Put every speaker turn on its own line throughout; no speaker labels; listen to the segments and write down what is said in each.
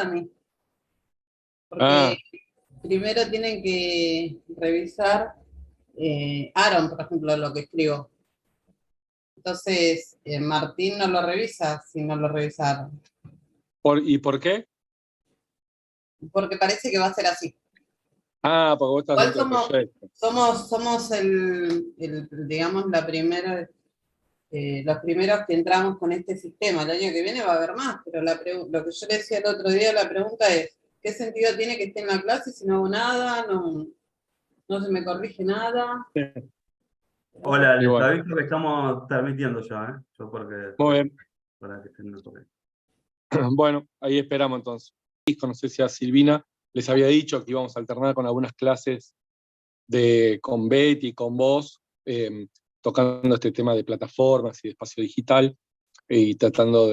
a mí, porque
Ah,
primero tienen que revisar Aaron, por ejemplo, lo que escribo. Entonces, Martín no lo revisa si no lo revisaron,
¿y por qué?
porque parece que va a ser así.
Ah, porque vos estás
Igual
dentro del
somos,
proyecto.
somos digamos, los primeros que entramos con este sistema. El año que viene va a haber más, pero lo que yo le decía el otro día, la pregunta es, ¿qué sentido tiene que esté en la clase si no hago nada, no se me corrige nada?
Hola,
Y
les
bueno,
aviso que estamos transmitiendo ya, ¿eh? Yo porque
muy
estoy
bien.
para que estén en correcto.
Bueno, ahí esperamos entonces. No sé si a Silvina les había dicho que íbamos a alternar con algunas clases con Betty y con vos, tocando este tema de plataformas y de espacio digital, y tratando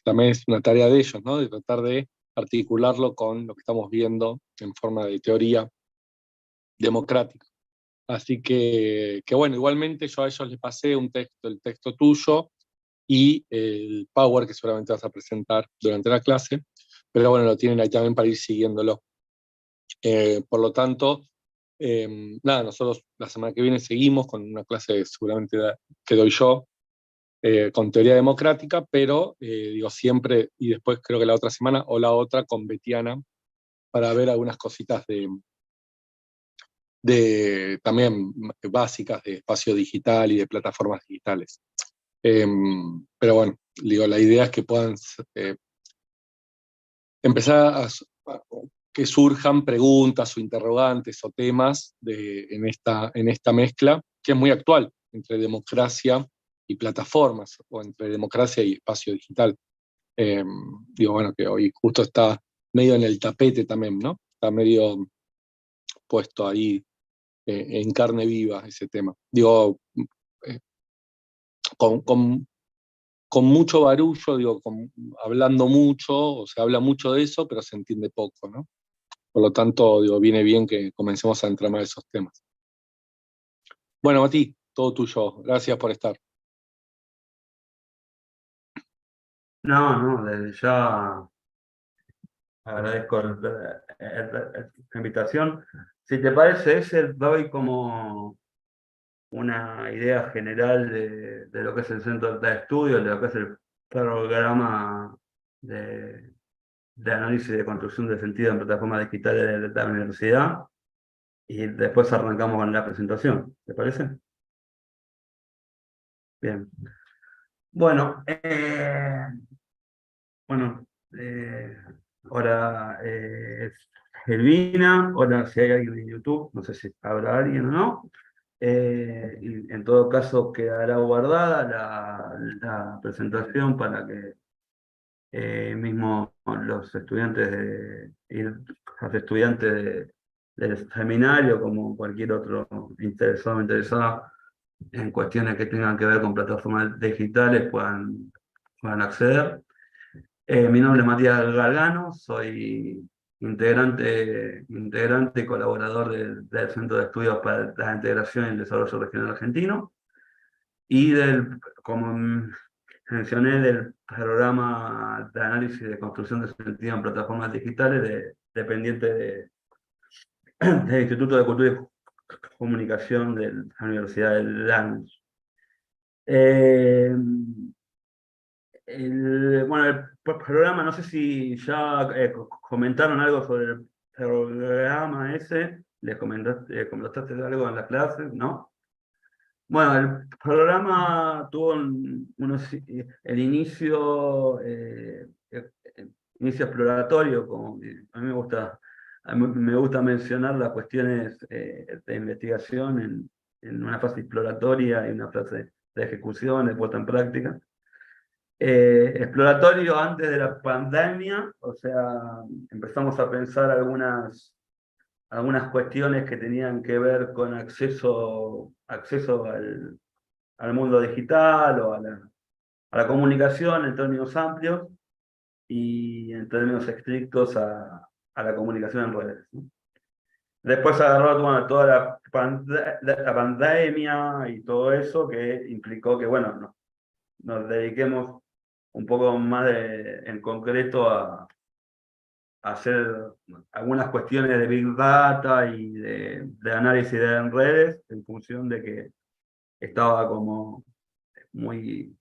también es una tarea de ellos, ¿no? De tratar de articularlo con lo que estamos viendo en forma de teoría democrática. Así que bueno, igualmente yo a ellos les pasé el texto tuyo y el Power que seguramente vas a presentar durante la clase, pero bueno, lo tienen ahí también para ir siguiéndolo. Por lo tanto, nada, nosotros la semana que viene seguimos con una clase seguramente que doy yo, con teoría democrática, pero digo siempre, y después creo que la otra semana o la otra con Betiana, para ver algunas cositas también básicas de espacio digital y de plataformas digitales. Pero bueno, digo, la idea es que puedan empezar que surjan preguntas o interrogantes o temas en esta mezcla, que es muy actual entre democracia y plataformas, o entre democracia y espacio digital. Digo, bueno, que hoy justo está medio en el tapete también, ¿no? Está medio puesto ahí en carne viva ese tema. Digo, eh, con, con, con mucho barullo, digo, hablando mucho, o se habla mucho de eso, pero se entiende poco, ¿no? Por lo tanto, digo, viene bien que comencemos a entramar esos temas. Bueno, Mati, todo tuyo. Gracias por estar.
No, no, desde ya agradezco la invitación. Si te parece, ese doy como una idea general de lo que es el Centro de Estudios, de lo que es el programa de análisis y de construcción de sentido en plataformas digitales de la universidad, y después arrancamos con la presentación. ¿Te parece? Bien. Bueno, bueno, eh, ahora es Elvina, ahora si hay alguien en YouTube, no sé si habrá alguien o no. Y en todo caso quedará guardada la presentación para que mismo los estudiantes y los estudiantes del seminario, como cualquier otro interesado o interesada en cuestiones que tengan que ver con plataformas digitales, puedan acceder. Mi nombre es Matías Galgano, soy integrante y colaborador del Centro de Estudios para la Integración y el Desarrollo Regional Argentino y como mencioné, del programa de análisis de construcción de sentido en plataformas digitales dependiente del Instituto de Cultura y Comunicación de la Universidad de Lanús. Eh, bueno, el programa, no sé si ya comentaron algo sobre el programa ese, comentaste algo en la clase, ¿no? Bueno, el programa tuvo el inicio exploratorio, como a mí me gusta mencionar las cuestiones de investigación en una fase exploratoria y una fase de ejecución, de puesta en práctica. Exploratorio antes de la pandemia, o sea, empezamos a pensar algunas cuestiones que tenían que ver con acceso al mundo digital o a la comunicación en términos amplios y en términos estrictos a la comunicación en redes, ¿no? Después agarró bueno, toda la pandemia y todo eso que implicó que, bueno, nos dediquemos un poco más en concreto hacer algunas cuestiones de Big Data y de análisis de redes, en función de que estaba como muy,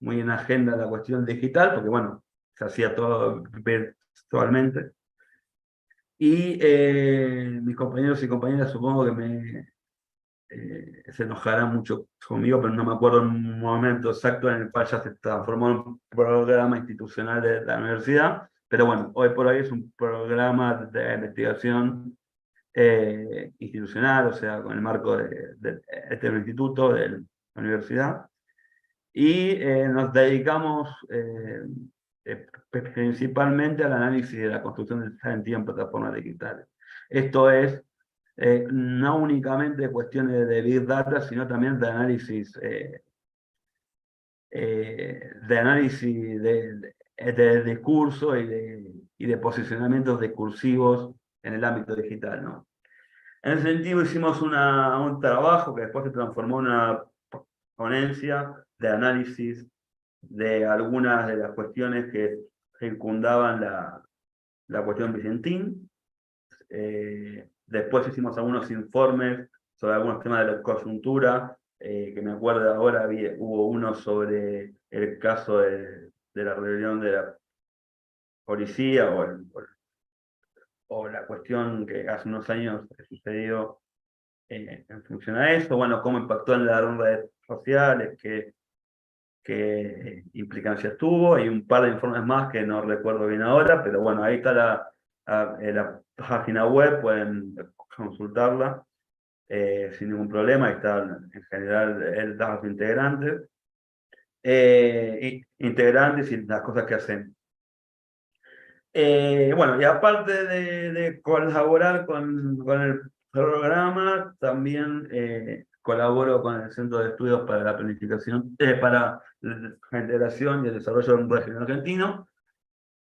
muy en agenda la cuestión digital, porque bueno, se hacía todo virtualmente. Y mis compañeros y compañeras supongo que se enojarán mucho conmigo, pero no me acuerdo un momento exacto en el cual ya se transformó en un programa institucional de la universidad, pero bueno, hoy por hoy es un programa de investigación institucional, o sea, con el marco de este instituto, de la universidad, y nos dedicamos principalmente al análisis de la construcción de garantía en plataformas digitales. Esto es no únicamente cuestiones de Big Data, sino también de análisis de discurso y de posicionamientos discursivos en el ámbito digital, ¿no? En ese sentido hicimos un trabajo que después se transformó en una ponencia de análisis de algunas de las cuestiones que circundaban la cuestión Vicentín. Después hicimos algunos informes sobre algunos temas de la coyuntura, que me acuerdo ahora hubo uno sobre el caso de la rebelión de la policía o la cuestión que hace unos años sucedió en función a eso, bueno, cómo impactó en las redes sociales, qué implicancias tuvo, y un par de informes más que no recuerdo bien ahora, pero bueno, ahí está la página web, pueden consultarla sin ningún problema, ahí están en general los integrantes y las cosas que hacen. Bueno, y aparte de colaborar con el programa, también colaboro con el Centro de Estudios para la Planificación, para la Integración y el Desarrollo Regional Argentino,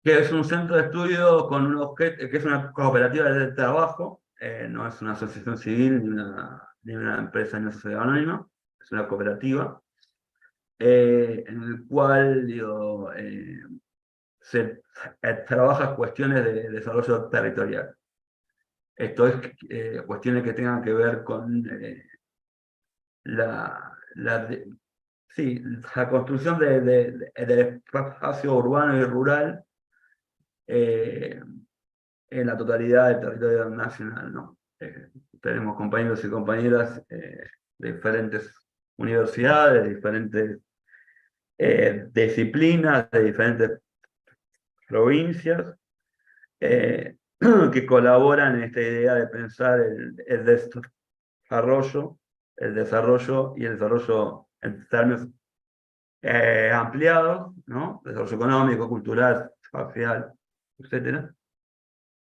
que es un centro de estudio con un objeto, que es una cooperativa de trabajo, no es una asociación civil ni una empresa ni una sociedad anónima, es una cooperativa, en el cual digo, se trabaja cuestiones de desarrollo territorial. Esto es cuestiones que tengan que ver con sí, la construcción del espacio urbano y rural en la totalidad del territorio nacional, ¿no? Tenemos compañeros y compañeras de diferentes universidades, de diferentes disciplinas, de diferentes provincias, que colaboran en esta idea de pensar el desarrollo y el desarrollo en términos ampliados, ¿no? Desarrollo económico, cultural, social, etcétera.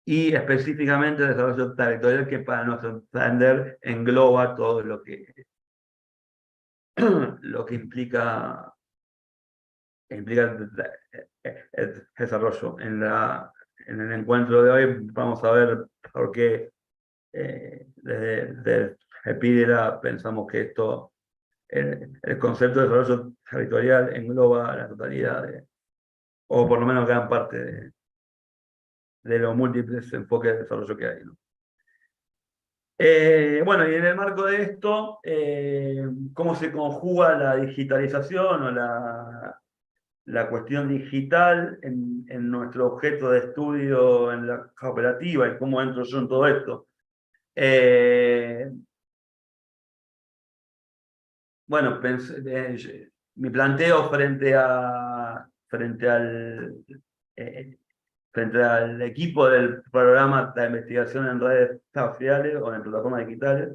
Y específicamente el desarrollo territorial, que para nuestro entender engloba todo lo que implica el desarrollo. En el encuentro de hoy vamos a ver por qué desde Epidera pensamos que el concepto de desarrollo territorial engloba la totalidad, o por lo menos gran parte de los múltiples enfoques de desarrollo que hay, ¿no? Bueno, y en el marco de esto, ¿cómo se conjuga la digitalización o la cuestión digital en nuestro objeto de estudio en la cooperativa, y cómo entro yo en todo esto? Bueno, mi planteo frente al equipo del programa de investigación en redes sociales o en plataformas digitales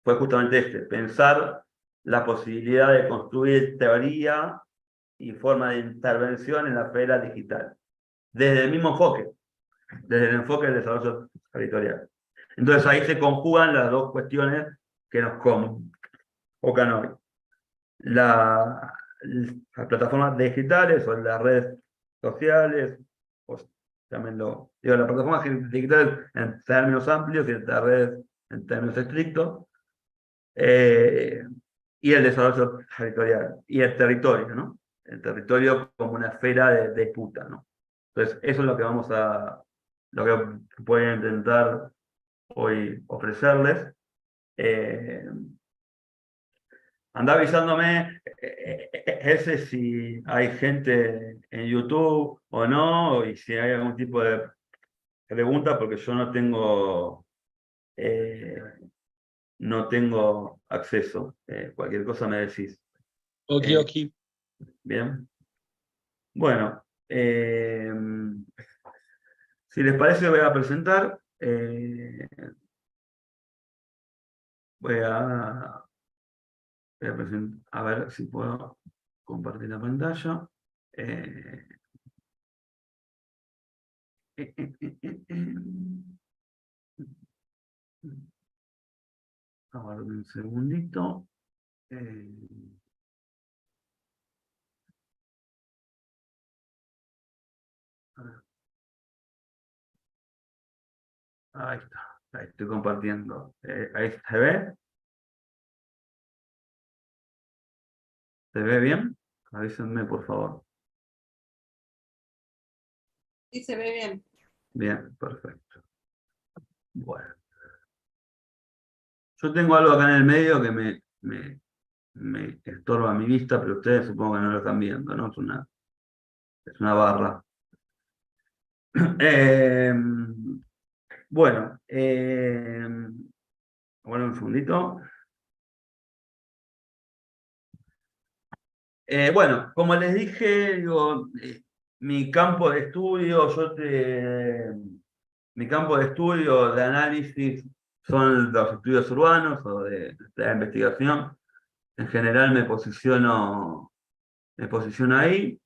fue justamente pensar la posibilidad de construir teoría y forma de intervención en la esfera digital, desde el mismo enfoque, desde el enfoque del desarrollo territorial. Entonces ahí se conjugan las dos cuestiones que nos convocan hoy. Las plataformas digitales o las redes sociales, o también digo, las plataformas digitales en términos amplios y las redes en términos estrictos, y el desarrollo territorial, y el territorio, ¿no? El territorio como una esfera de disputa, ¿no? Entonces, eso es lo que vamos a lo que voy a intentar hoy ofrecerles. Andá avisándome ese si hay gente en YouTube o no, y si hay algún tipo de pregunta, porque yo no tengo acceso. Cualquier cosa me decís.
Ok,
Eh,
ok.
Bien. Bueno, si les parece, voy a presentar. Voy a, a ver si puedo compartir la pantalla. Eh, Aguardo un segundito. Eh, a ver, ahí está. Ahí estoy compartiendo. Ahí se ve. ¿Se ve bien? Avísenme, por favor.
Sí, se ve bien.
Bien, perfecto. Bueno. Yo tengo algo acá en el medio que me estorba mi vista, pero ustedes supongo que no lo están viendo, ¿no? Es una barra. Eh, bueno, bueno, un segundito. Bueno, como les dije, digo, mi campo de estudio, mi campo de estudio de análisis son los estudios urbanos o de la investigación. En general me posiciono ahí.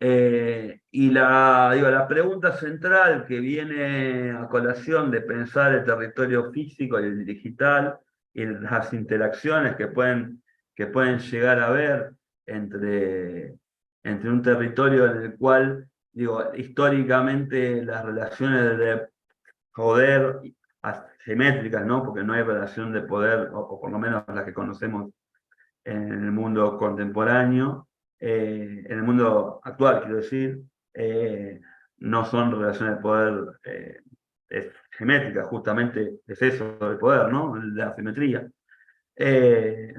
Y la pregunta central que viene a colación de pensar el territorio físico y el digital y las interacciones que pueden llegar a haber entre un territorio en el cual, digo, históricamente las relaciones de poder asimétricas, ¿no? Porque no hay relación de poder, o por lo menos las que conocemos en el mundo contemporáneo, en el mundo actual, quiero decir, no son relaciones de poder simétricas, justamente es eso el poder, ¿no? La simetría. Eh,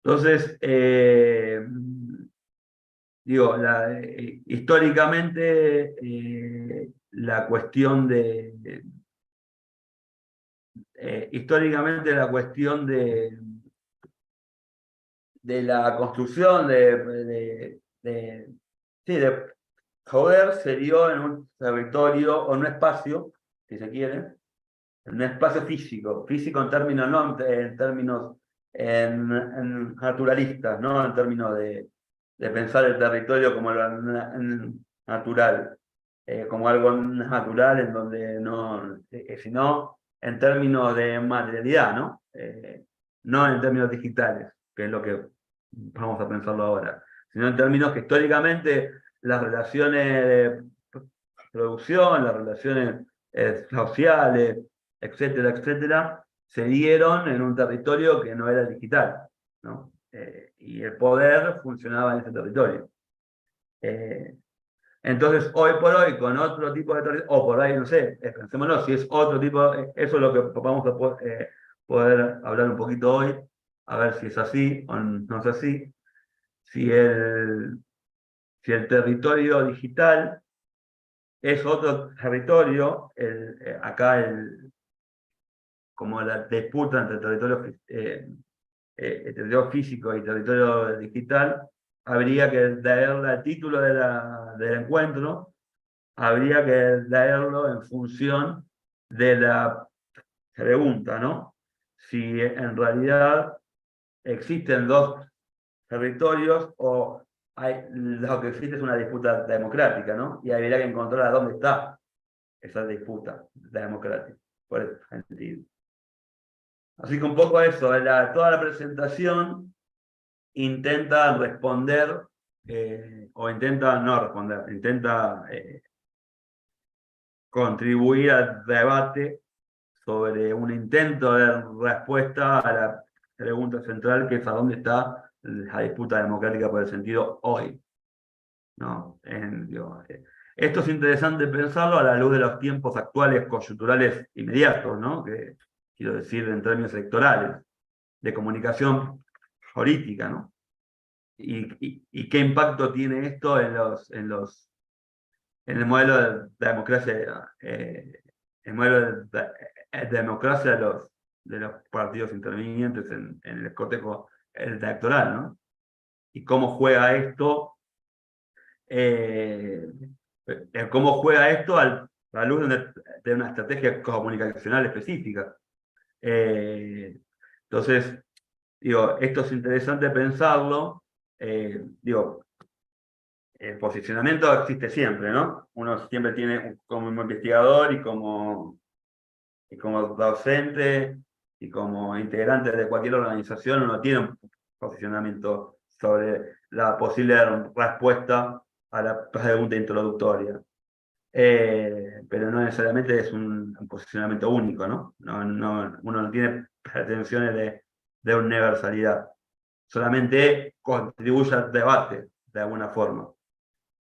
entonces, digo, históricamente la cuestión de la construcción sí, de poder se dio en un territorio o en un espacio, si se quiere, en un espacio físico en términos, no en términos naturalistas, ¿no? En términos de pensar el territorio como lo natural, como algo natural en donde no, sino en términos de materialidad, ¿no? No en términos digitales, que es lo que vamos a pensarlo ahora, sino en términos que históricamente las relaciones de producción, las relaciones sociales, etcétera, etcétera, se dieron en un territorio que no era digital, ¿no? Y el poder funcionaba en ese territorio. Entonces, hoy por hoy, con otro tipo de territorio, o por ahí, no sé, pensémonos, si es otro tipo, eso es lo que vamos a poder hablar un poquito hoy, a ver si es así o no es así. Si el territorio digital es otro territorio, como la disputa entre el territorio físico y territorio digital, habría que darle el título del encuentro, habría que darlo en función de la pregunta, ¿no? Si en realidad existen dos territorios o lo que existe es una disputa democrática, ¿no? Y habría que encontrar a dónde está esa disputa democrática, por ese sentido. Así que un poco eso, toda la presentación intenta responder, o intenta no responder, intenta contribuir al debate sobre un intento de respuesta a la pregunta central, que es a dónde está la disputa democrática por el sentido hoy, ¿no? Esto es interesante pensarlo a la luz de los tiempos actuales coyunturales inmediatos, ¿no? Que quiero decir en términos electorales, de comunicación política, ¿no? Y qué impacto tiene esto en el modelo de democracia, el modelo de democracia de los partidos intervinientes en el cortejo electoral, ¿no? Y eh, cómo juega esto a la luz de una estrategia comunicacional específica. Entonces, digo, esto es interesante pensarlo. Digo, el posicionamiento existe siempre, ¿no? Uno siempre tiene como investigador y como docente y como integrante de cualquier organización, uno tiene un posicionamiento sobre la posible respuesta a la pregunta introductoria. Pero no necesariamente es un posicionamiento único, ¿no? Uno no tiene pretensiones de universalidad, solamente contribuye al debate de alguna forma.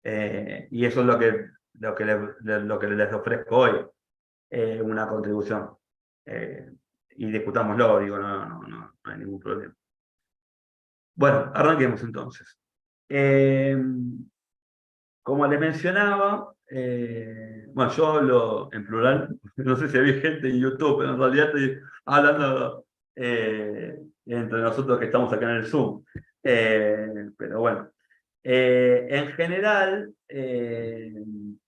Y eso es lo que les ofrezco hoy, una contribución. Y discutámoslo, digo, no hay ningún problema. Bueno, arranquemos entonces. Como les mencionaba, bueno, yo hablo en plural, no sé si hay gente en YouTube, pero en realidad estoy hablando entre nosotros que estamos acá en el Zoom. Pero bueno, en general,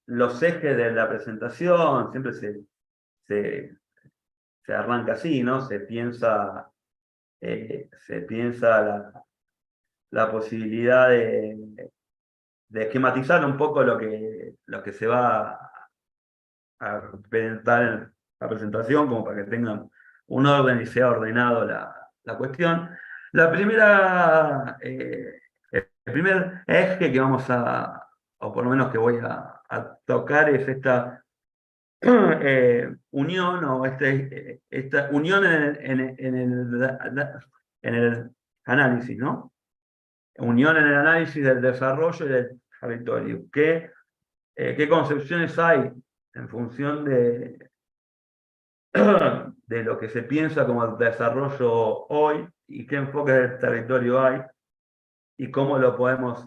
los ejes de la presentación siempre se arranca así, ¿no? Se piensa la posibilidad de esquematizar un poco lo que se va a presentar en la presentación, como para que tengan un orden y sea ordenado la cuestión. El primer eje que vamos o por lo menos que voy a tocar, es esta unión o esta unión en el análisis, ¿no? Unión en el análisis del desarrollo y del territorio. ¿Qué concepciones hay en función de lo que se piensa como el desarrollo hoy y qué enfoque del territorio hay y cómo lo podemos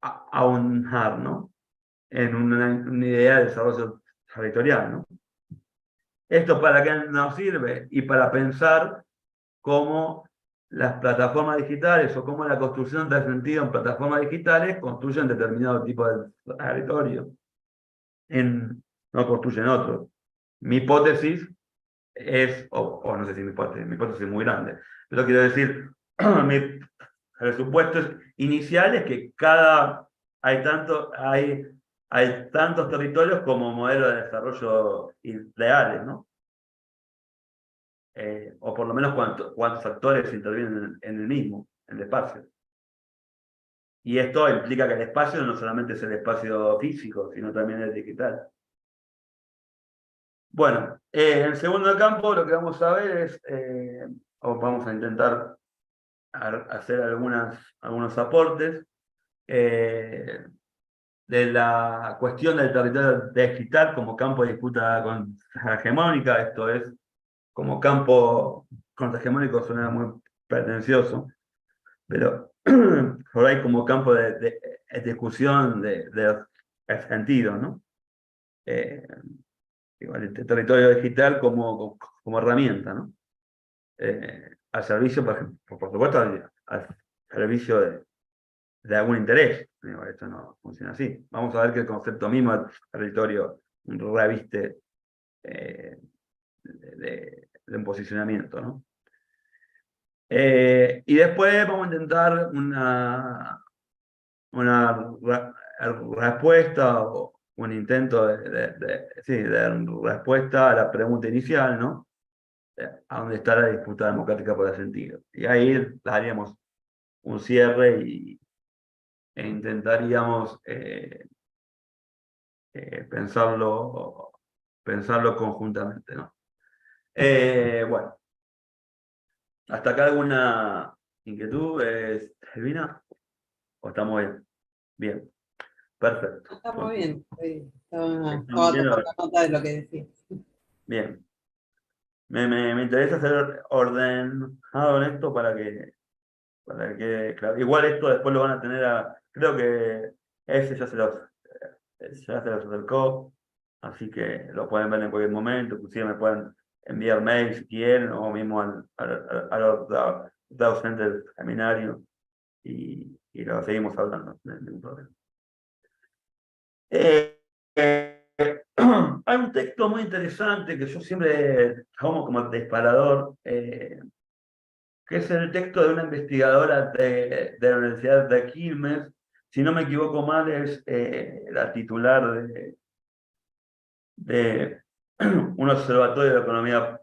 aunar, ¿no? En una idea de desarrollo territorial, ¿no? ¿Esto para qué nos sirve? Y para pensar cómo las plataformas digitales o cómo la construcción de sentido en plataformas digitales construyen determinado tipo de territorio, no construyen otro. Mi hipótesis o no sé si mi hipótesis es muy grande, pero quiero decir, mi presupuesto inicial es que hay tantos territorios como modelos de desarrollo ideales, ¿no? O por lo menos cuántos actores intervienen en el mismo, en el espacio. Y esto implica que el espacio no solamente es el espacio físico, sino también el digital. Bueno, en el segundo campo lo que vamos a ver es, o vamos a intentar hacer algunos aportes de la cuestión del territorio digital como campo de disputa hegemónica. Esto es, como campo contrahegemónico suena muy pretencioso, pero por ahí como campo de discusión de sentido, ¿no? Igual, el territorio digital como herramienta, ¿no? Al servicio, por supuesto, al servicio de algún interés. Digo, esto no funciona así. Vamos a ver que el concepto mismo del territorio reviste de un posicionamiento, ¿no? Y después vamos a intentar una respuesta o un intento sí, de respuesta a la pregunta inicial, ¿no? A dónde está la disputa democrática por el sentido. Y ahí daríamos un cierre e intentaríamos pensarlo conjuntamente, ¿no? Bueno, ¿hasta acá alguna inquietud, Elvina? ¿O estamos bien? Bien. Perfecto.
Está muy bien. Estaba
Entiendo.
tomando nota de lo que decía.
Bien. Me interesa ser ordenado en esto para que, claro. Igual esto después lo van a tener creo que ese ya se los acercó, así que lo pueden ver en cualquier momento, inclusive me pueden enviar mail si quieren, o mismo a los docentes del seminario, y lo seguimos hablando, no hay ningún problema. Eh, hay un texto muy interesante que yo siempre tomo como disparador, que es el texto de una investigadora de la Universidad de Quilmes. Si no me equivoco mal, es la titular de un observatorio de economía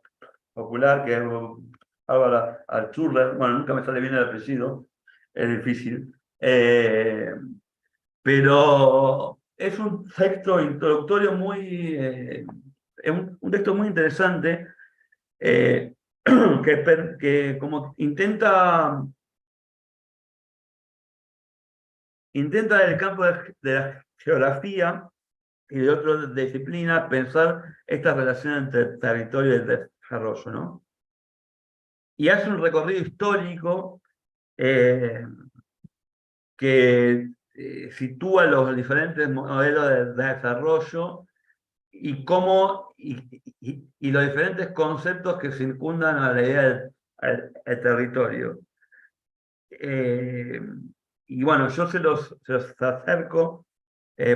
popular, que es Bárbara Altschuller. Bueno, nunca me sale bien el apellido, es difícil. Pero es un texto introductorio es un texto muy interesante, eh, que como intenta en el campo de la geografía y de otras disciplinas pensar esta relación entre territorio y desarrollo, ¿no? Y hace un recorrido histórico, eh, que sitúa los diferentes modelos de desarrollo y y los diferentes conceptos que circundan a la idea del territorio. Y bueno, yo se los acerco,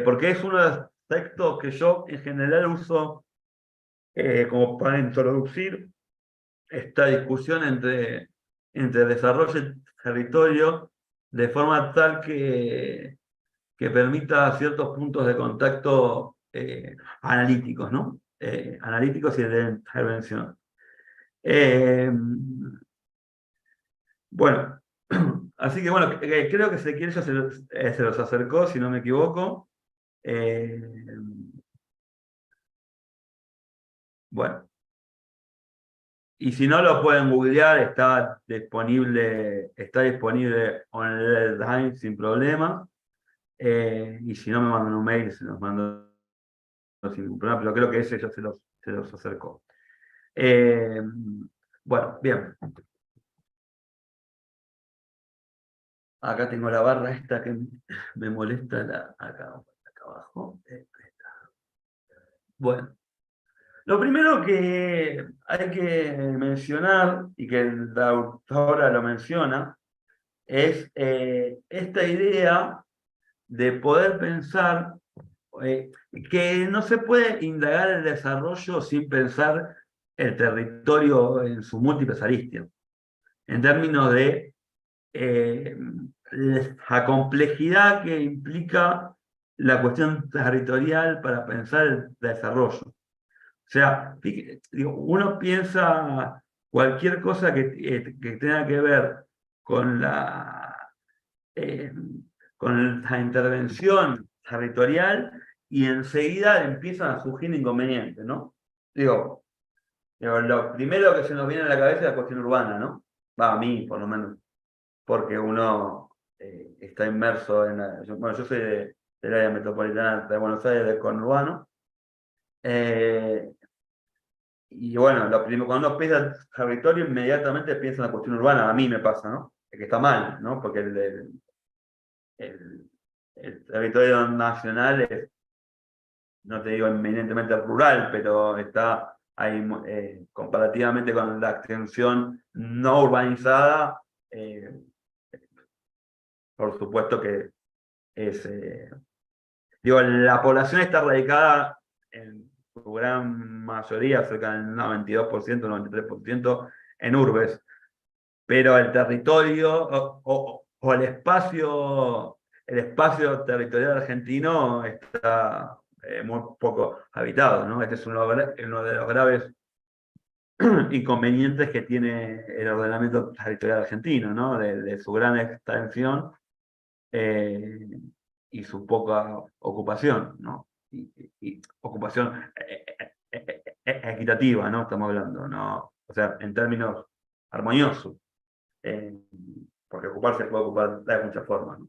porque es uno de los textos que yo en general uso como para introducir esta discusión entre desarrollo y territorio, de forma tal que permita ciertos puntos de contacto analíticos, ¿no? Analíticos y de intervención. Bueno, así que bueno, creo que se quiere ya se los acercó, si no me equivoco. Eh, bueno, y si no lo pueden googlear, está disponible online sin problema. Y si no me mandan un mail, se los mando sin ningún problema, pero creo que ese ya se los acercó. Bueno, bien. Acá tengo la barra esta que me molesta acá abajo. Bueno, lo primero que hay que mencionar, y que la autora lo menciona, es esta idea de poder pensar que no se puede indagar el desarrollo sin pensar el territorio en sus múltiples aristas, en términos de la complejidad que implica la cuestión territorial para pensar el desarrollo. O sea, digo, uno piensa cualquier cosa que tenga que ver con eh, con la intervención territorial, y enseguida empiezan a surgir inconvenientes, ¿no? Digo, lo primero que se nos viene a la cabeza es la cuestión urbana, ¿no? Va, a mí, por lo menos, porque uno está inmerso bueno, yo soy del área metropolitana de Buenos Aires, del conurbano, y bueno, cuando uno piensa en territorio, inmediatamente piensa en la cuestión urbana. A mí me pasa, ¿no? Que está mal, ¿no? Porque el, el territorio nacional es, no te digo eminentemente rural, pero está ahí, comparativamente con la extensión no urbanizada, por supuesto que es, digo, la población está radicada en su gran mayoría, cerca del 92%, 93%, en urbes, pero el territorio o el espacio territorial argentino está muy poco habitado, ¿no? Este es uno de los graves inconvenientes que tiene el ordenamiento territorial argentino, ¿no? De su gran extensión, eh, y su poca ocupación, ¿no? Y ocupación equitativa, ¿no? Estamos hablando, ¿no? O sea, en términos armoniosos, eh, porque ocuparse puede ocupar de muchas formas, ¿no?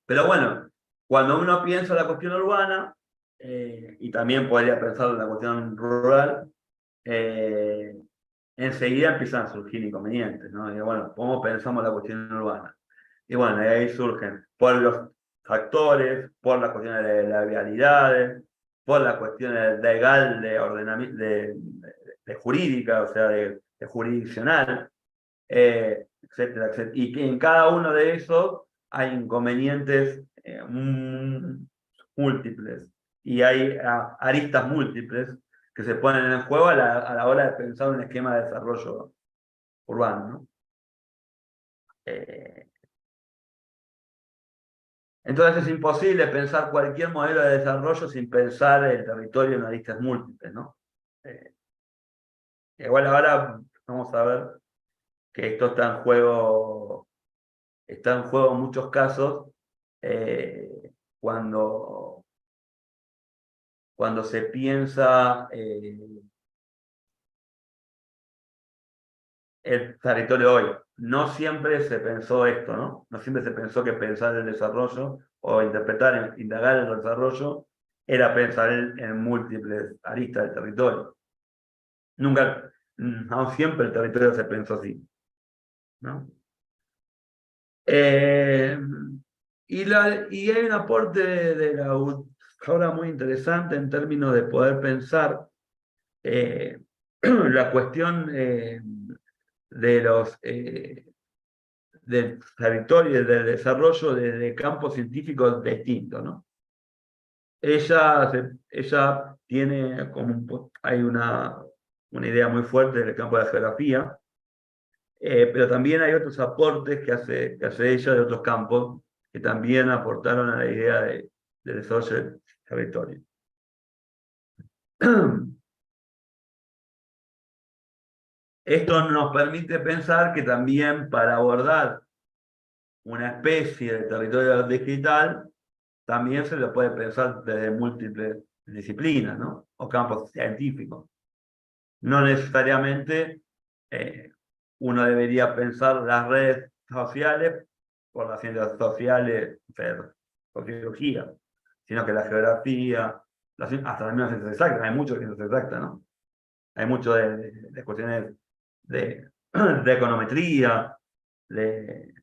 Pero bueno, cuando uno piensa en la cuestión urbana, y también podría pensar en la cuestión rural, enseguida empiezan a surgir inconvenientes, ¿no? Y bueno, ¿cómo pensamos la cuestión urbana? Y bueno, de ahí surgen por los factores, por las cuestiones de las vialidades, por las cuestiones legal de ordenamiento, de jurídica, o sea, de jurisdiccional, etcétera, etcétera. Y que en cada uno de esos hay inconvenientes múltiples y hay aristas múltiples que se ponen en juego a la hora de pensar un esquema de desarrollo urbano, ¿no? Entonces es imposible pensar cualquier modelo de desarrollo sin pensar el territorio en aristas múltiples, ¿no? Igual ahora vamos a ver que esto está en juego en muchos casos cuando, cuando se piensa el territorio hoy. No siempre se pensó esto, ¿no? No siempre se pensó que pensar el desarrollo o interpretar, indagar el desarrollo era pensar en múltiples aristas del territorio. Nunca, no siempre el territorio se pensó así, ¿no? Y hay un aporte de la autora muy interesante en términos de poder pensar la cuestión de del territorio y del desarrollo desde campos científicos distintos, ¿no? Ella tiene hay una idea muy fuerte del campo de la geografía, pero también hay otros aportes que hace ella de otros campos que también aportaron a la idea de desarrollo del territorio. Esto nos permite pensar que también para abordar una especie de territorio digital, también se lo puede pensar desde múltiples disciplinas, ¿no? O campos científicos. No necesariamente uno debería pensar las redes sociales por las ciencias sociales, sociología, sino que la geografía, hasta las mismas ciencias exactas, hay muchas ciencias exactas, ¿no? Hay mucho de cuestiones de, de econometría,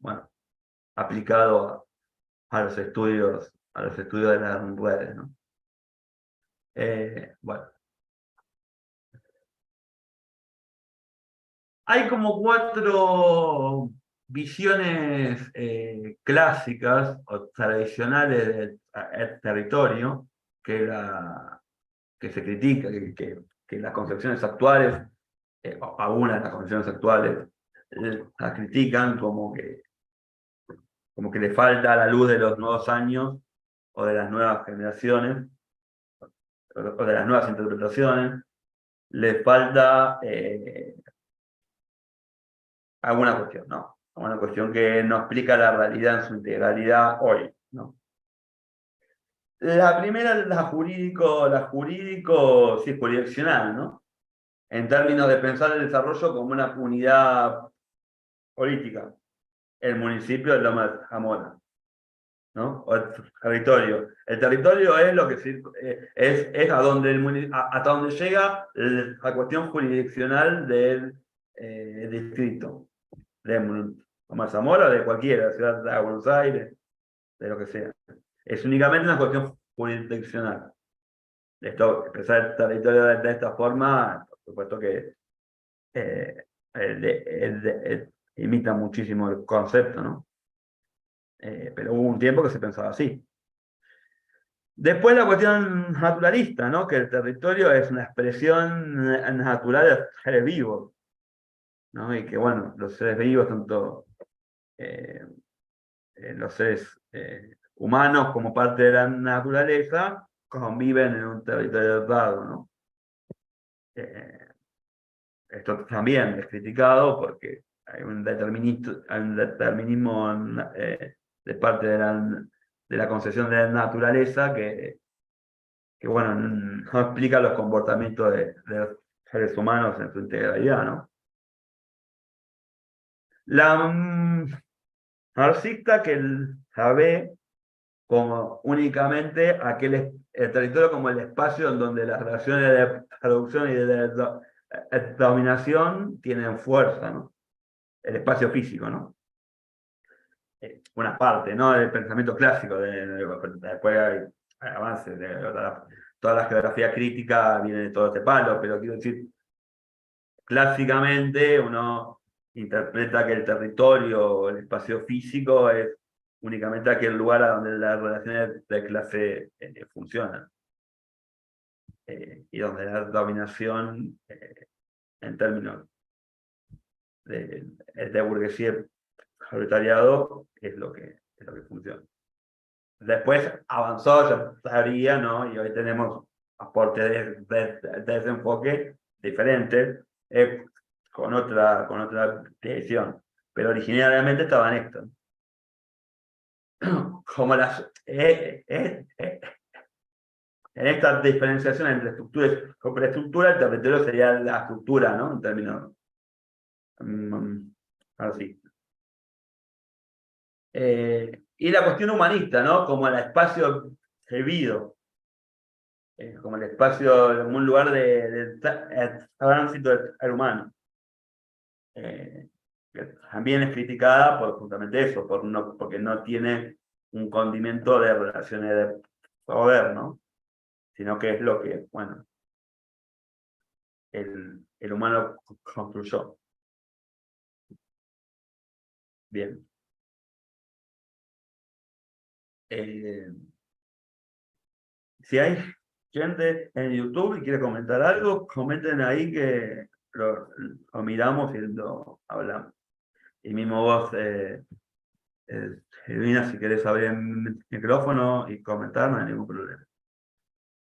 bueno, aplicado a los estudios de las redes, ¿no? Bueno. Hay como cuatro visiones clásicas o tradicionales del territorio que se critica, que las concepciones actuales, algunas de las concepciones actuales, las critican como que le falta a la luz de los nuevos años o de las nuevas generaciones o de las nuevas interpretaciones, le falta alguna cuestión, ¿no? Alguna cuestión que no explica la realidad en su integralidad hoy, ¿no? La primera, la jurídico, sí, jurisdiccional, ¿no? En términos de pensar el desarrollo como una unidad política. El municipio de Loma de Zamora, ¿no? O el territorio. El territorio es lo que es a donde hasta donde llega la cuestión jurisdiccional del distrito. De Loma de Zamora o de cualquiera, ciudad de Buenos Aires, de lo que sea. Es únicamente una cuestión jurisdiccional. Pensar el territorio de esta forma, por supuesto que imita muchísimo el concepto, ¿no? Pero hubo un tiempo que se pensaba así. Después la cuestión naturalista, ¿no? Que el territorio es una expresión natural de seres vivos, ¿no? Y que, bueno, los seres vivos, tanto los seres humanos como parte de la naturaleza, conviven en un territorio dado, ¿no? Esto también es criticado porque hay un determinismo de parte de la concepción de la naturaleza que bueno, no explica los comportamientos de los seres humanos en su integralidad, ¿no? La marxista que la ve como únicamente el territorio como el espacio en donde las relaciones de producción y de dominación tienen fuerza, ¿no? El espacio físico, ¿no? Una parte, ¿no? Del pensamiento clásico, después hay avances, toda la geografía crítica viene de todo este palo, pero quiero decir, clásicamente uno interpreta que el territorio o el espacio físico es únicamente aquel lugar a donde las relaciones de clase funcionan. Y donde la dominación, en términos de burguesía proletariado, es lo que funciona. Después avanzó, ya sabría, ¿no? Y hoy tenemos aportes de ese enfoque diferentes, con otra dirección. Pero originariamente estaban estos. Como en esta diferenciación entre estructura y superestructura, el territorio sería la estructura, ¿no? En términos así. Y la cuestión humanista, ¿no? Como el espacio vivido, como el espacio, como un lugar de tránsito del ser humano. Que también es criticada por justamente eso, porque no tiene un condimento de relaciones de poder, ¿no? Sino que es lo que, bueno, el humano construyó. Bien. Si hay gente en YouTube y quiere comentar algo, comenten ahí que lo miramos y lo hablamos. Y mismo vos, Silvina, si querés abrir el micrófono y comentar, no hay ningún problema.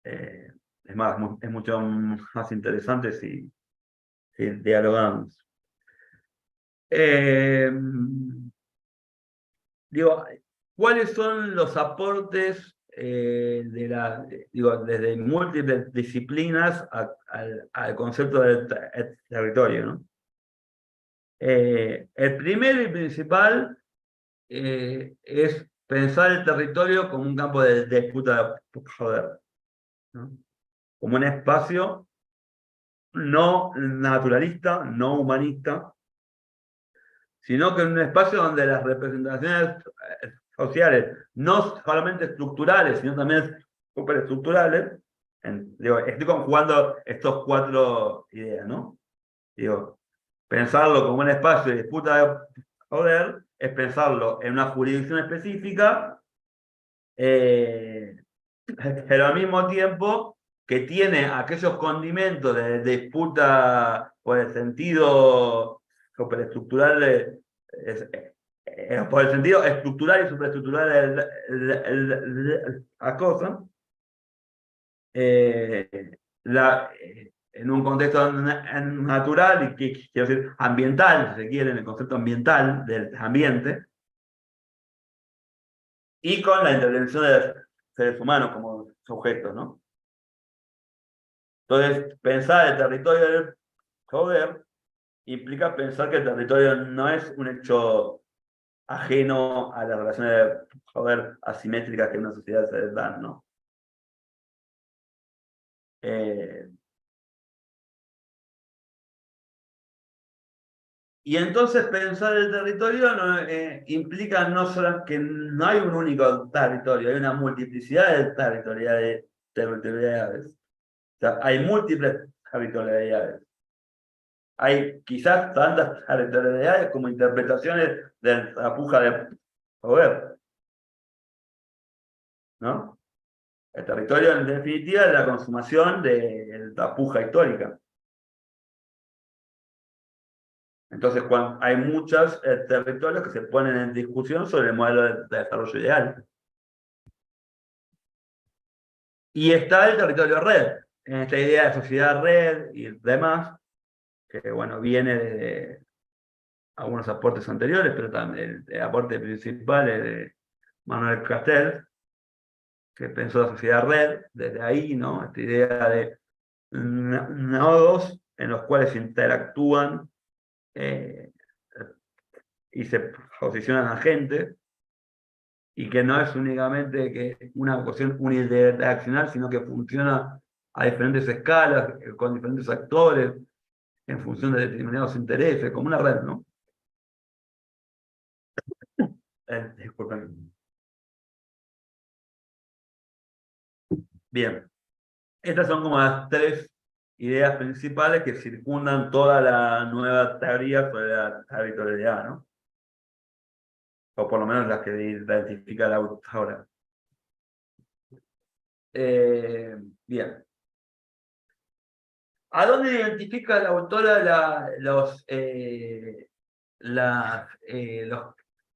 Es más, es mucho más interesante si dialogamos. Digo, ¿cuáles son los aportes desde múltiples disciplinas al concepto de territorio, ¿no? El primero y principal es pensar el territorio como un campo de disputa de poder, ¿no? Como un espacio no naturalista, no humanista, sino que un espacio donde las representaciones sociales, no solamente estructurales, sino también superestructurales, estoy conjugando estos 4 ideas, ¿no? Digo, pensarlo como un espacio de disputa de poder es pensarlo en una jurisdicción específica, pero al mismo tiempo que tiene aquellos condimentos de disputa por el sentido superestructural, por el sentido estructural y superestructural de la cosa, en un contexto natural, y quiero decir ambiental, si se quiere, en el concepto ambiental del ambiente, y con la intervención de los seres humanos como sujetos, ¿no? Entonces, pensar el territorio del poder implica pensar que el territorio no es un hecho ajeno a las relaciones de poder asimétricas que en una sociedad se dan, ¿no? Y entonces pensar el territorio implica no solo que no hay un único territorio, hay una multiplicidad de territorialidades. O sea, hay múltiples territorialidades. Hay quizás tantas territorialidades como interpretaciones de la puja de poder, ¿no? El territorio, en definitiva, es la consumación de la puja histórica. Entonces, hay muchos territorios que se ponen en discusión sobre el modelo de desarrollo ideal. Y está el territorio red, en esta idea de sociedad red y demás, que bueno, viene de algunos aportes anteriores, pero también el aporte principal es de Manuel Castells, que pensó la sociedad red desde ahí, ¿no? Esta idea de nodos en los cuales interactúan y se posicionan agentes, y que no es únicamente que una cuestión unidireccional, sino que funciona a diferentes escalas, con diferentes actores, en función de determinados intereses, como una red, ¿no? Disculpen. Bien, estas son como las tres ideas principales que circundan toda la nueva teoría sobre la territorialidad, ¿no? O por lo menos las que identifica la autora. Bien. ¿A dónde identifica la autora los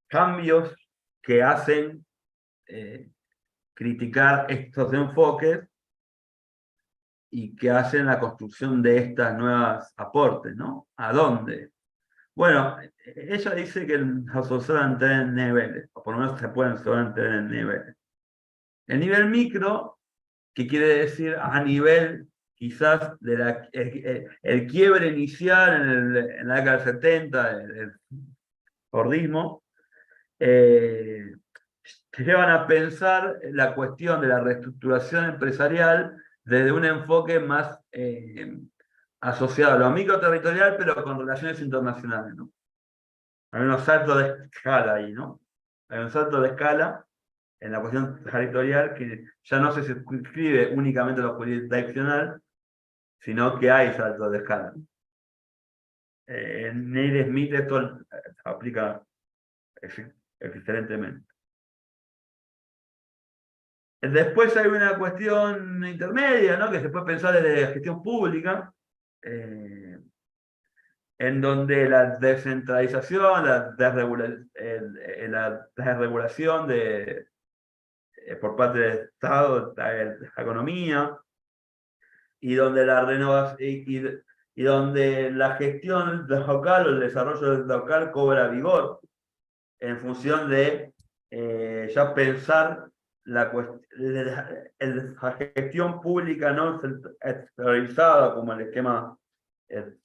cambios que hacen criticar estos enfoques y que hacen la construcción de estas nuevas aportes, ¿no? ¿A dónde? Bueno, ella dice que los observan en tres niveles, o por lo menos se pueden observar en tres niveles. El nivel micro, que quiere decir a nivel quizás de el quiebre inicial en la década del 70, el fordismo, te llevan a pensar la cuestión de la reestructuración empresarial desde un enfoque más asociado a lo microterritorial, pero con relaciones internacionales, ¿no? Hay unos saltos de escala ahí, ¿no? Hay un salto de escala en la cuestión territorial que ya no se circunscribe únicamente a lo jurisdiccional, sino que hay saltos de escala. En Neil Smith esto aplica excelentemente. Después hay una cuestión intermedia, ¿no? Que se puede pensar desde la gestión pública, en donde la descentralización, la desregulación por parte del Estado, de la economía, y donde la renovación y donde la gestión local o el desarrollo local cobra vigor en función de ya pensar la gestión pública no centralizada como el esquema de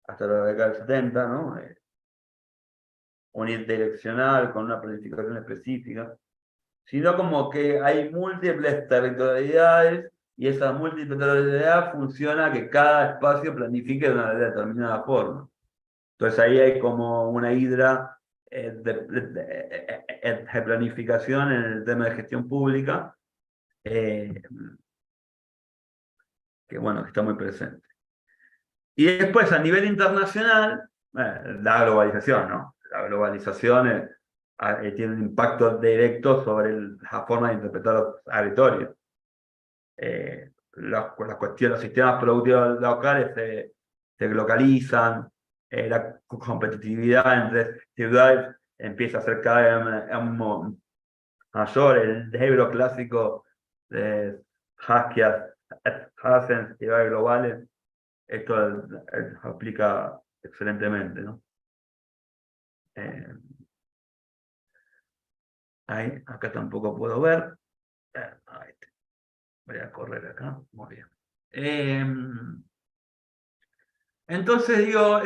hasta la década del 70, ¿no? Unidireccional, con una planificación específica, sino como que hay múltiples territorialidades y esa multilateralidad funciona que cada espacio planifique de una determinada forma. Entonces ahí hay como una hidra de planificación en el tema de gestión pública, que bueno, que está muy presente. Y después a nivel internacional, la globalización, ¿no? La globalización tiene un impacto directo sobre la forma de interpretar los territorios. Las cuestiones, los sistemas productivos locales se localizan, la competitividad entre ciudades empieza a ser cada vez mayor, el libro clásico de Haskell, Hazen, ciudades globales, esto aplica excelentemente, ¿no? Ahí, acá tampoco puedo ver. Ahí, voy a correr acá, muy bien. Entonces digo,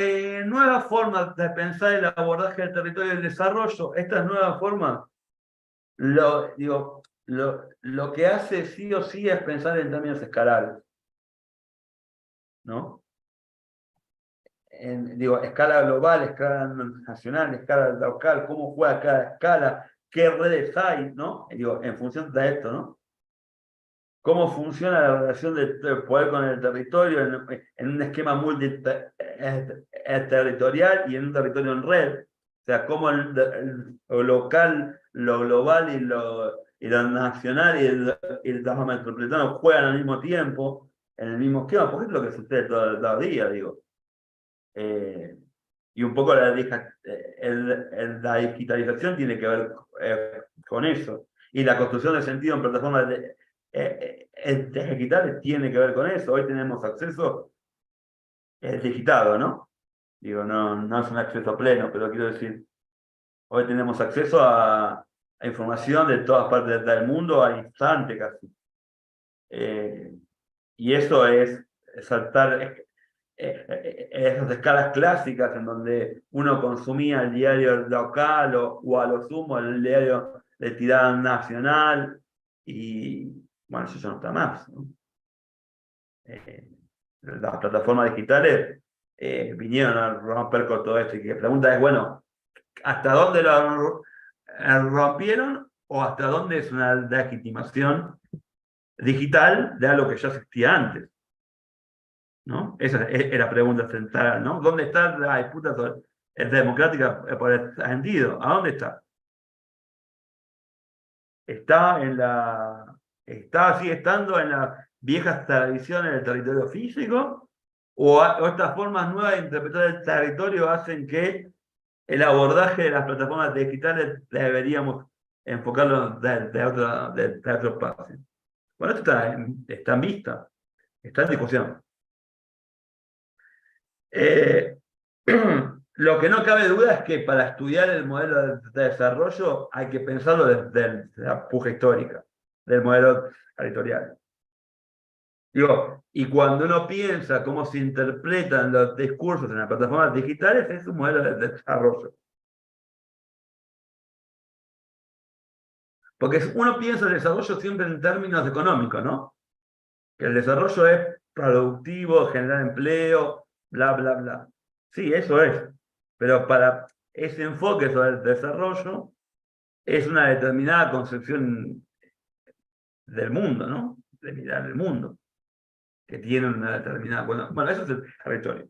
nuevas formas de pensar el abordaje del territorio y del desarrollo. Estas nuevas formas, lo que hace sí o sí es pensar en términos escalares, ¿no? Escala global, escala nacional, escala local, cómo juega cada escala, qué redes hay, ¿no? En función de esto, ¿no? Cómo funciona la relación del poder con el territorio en un esquema multiterritorial y en un territorio en red. O sea, cómo lo local, lo global y lo nacional y el trabajo metropolitano juegan al mismo tiempo, en el mismo esquema, porque es lo que sucede todo el día, digo. Y un poco la digitalización tiene que ver con eso. Y la construcción de sentido en plataformas digitales tiene que ver con eso. Hoy tenemos acceso digitado, ¿no? No es un acceso pleno, pero quiero decir, hoy tenemos acceso a información de todas partes del mundo al instante casi. Y eso es saltar esas escalas clásicas en donde uno consumía el diario local o a lo sumo el diario de tirada nacional, y bueno, eso ya no está más, ¿no? Las plataformas digitales vinieron a romper con todo esto, y la pregunta es, bueno, ¿hasta dónde lo rompieron o hasta dónde es una legitimación digital de algo que ya existía antes? ¿No? Esa es la pregunta central, ¿no? ¿Dónde está la disputa democrática por el sentido? ¿A dónde está? ¿Sigue estando en las viejas tradiciones del territorio físico? ¿O estas formas nuevas de interpretar el territorio hacen que el abordaje de las plataformas digitales deberíamos enfocarlo de otro espacio? Bueno, esto está en vista, está en discusión. Lo que no cabe duda es que para estudiar el modelo de desarrollo hay que pensarlo desde la puja histórica, del modelo territorial. Digo, y cuando uno piensa cómo se interpretan los discursos en las plataformas digitales, es un modelo de desarrollo. Porque uno piensa el desarrollo siempre en términos económicos, ¿no? Que el desarrollo es productivo, generar empleo, bla, bla, bla. Sí, eso es. Pero para ese enfoque sobre el desarrollo es una determinada concepción del mundo, ¿no? De mirar el mundo, que tiene una determinada... Bueno, eso es el territorio.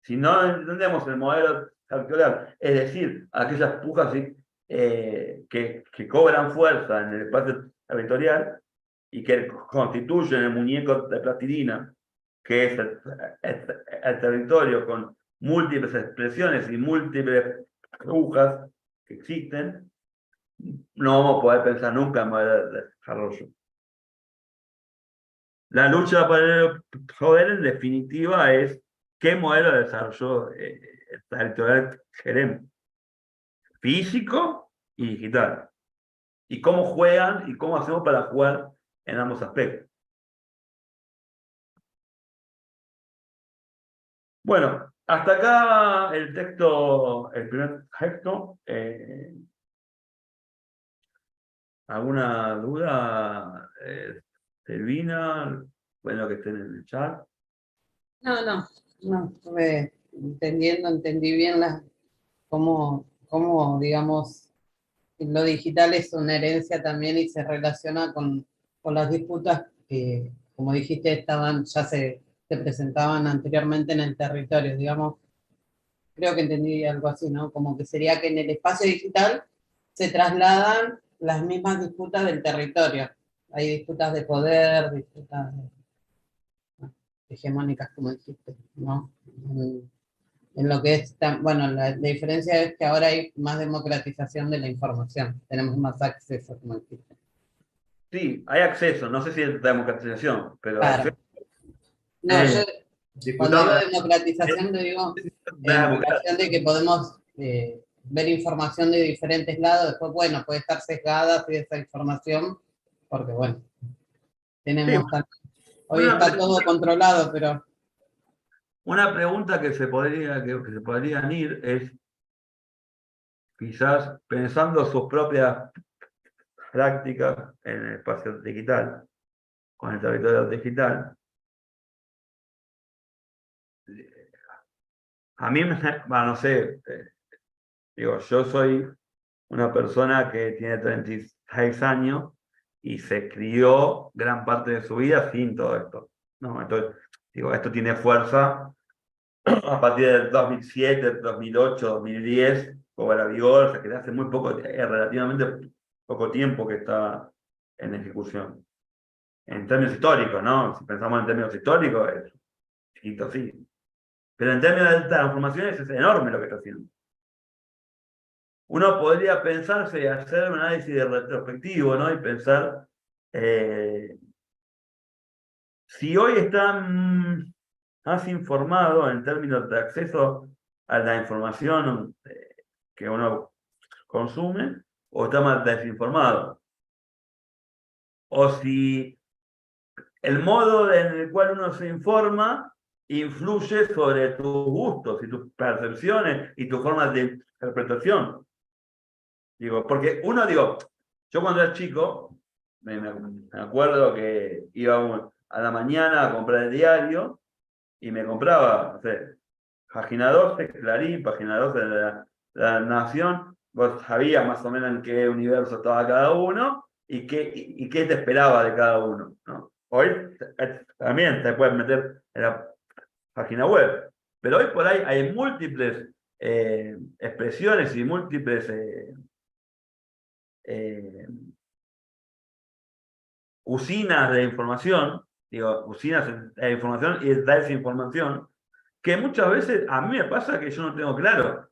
Si no entendemos el modelo territorial, es decir, aquellas pujas que cobran fuerza en el espacio territorial y que constituyen el muñeco de plastilina, que es el territorio con múltiples expresiones y múltiples pujas que existen, no vamos a poder pensar nunca en modelo de desarrollo. La lucha por el poder, en definitiva, es qué modelo de desarrollo territorial queremos, físico y digital. Y cómo juegan y cómo hacemos para jugar en ambos aspectos. Bueno, hasta acá el texto, el primer texto. ¿Alguna duda, Silvina? Bueno, que estén en el chat.
No, estuve entendí bien cómo, digamos, lo digital es una herencia también y se relaciona con las disputas que, como dijiste, ya se presentaban anteriormente en el territorio, digamos. Creo que entendí algo así, ¿no? Como que sería que en el espacio digital se trasladan las mismas disputas del territorio. Hay disputas de poder, disputas hegemónicas, como dijiste, ¿no? En lo que es, bueno, la diferencia es que ahora hay más democratización de la información, tenemos más acceso, como dijiste.
Sí, hay acceso, no sé si es democratización, pero
Claro.
acceso.
No, yo cuando digo
Disputamos
democratización te digo en
democracia.
relación de que podemos ver información de diferentes lados, después, bueno, puede estar sesgada si esa información, porque bueno,
Sí,
tenemos hoy
una
está todo controlado, pero
pregunta que se podrían ir es, quizás pensando sus propias prácticas en el espacio digital, con el territorio digital. A mí, bueno, no sé, digo, yo soy una persona que tiene 36 años y se crió gran parte de su vida sin todo esto, ¿no? Entonces, digo, esto tiene fuerza a partir del 2007, 2008, 2010, cobra vigor, o sea, que hace muy poco, relativamente poco tiempo que está en ejecución. En términos históricos, ¿no? Si pensamos en términos históricos, es chiquito, sí. Pero en términos de transformaciones es enorme lo que está haciendo. Uno podría pensarse y hacer un análisis retrospectivo, ¿no? Y pensar, si hoy están más informado en términos de acceso a la información que uno consume, o está más desinformado. O si el modo en el cual uno se informa influye sobre tus gustos y tus percepciones y tus formas de interpretación. Digo, porque yo cuando era chico, me acuerdo que iba a la mañana a comprar el diario y me compraba, no sé, página 12, Clarín, página 12 de la Nación. Vos sabías más o menos en qué universo estaba cada uno y qué te esperaba de cada uno, ¿no? Hoy también te puedes meter en la página web, pero hoy por ahí hay múltiples expresiones y múltiples usinas de información, usinas de información y de desinformación, que muchas veces a mí me pasa que yo no tengo claro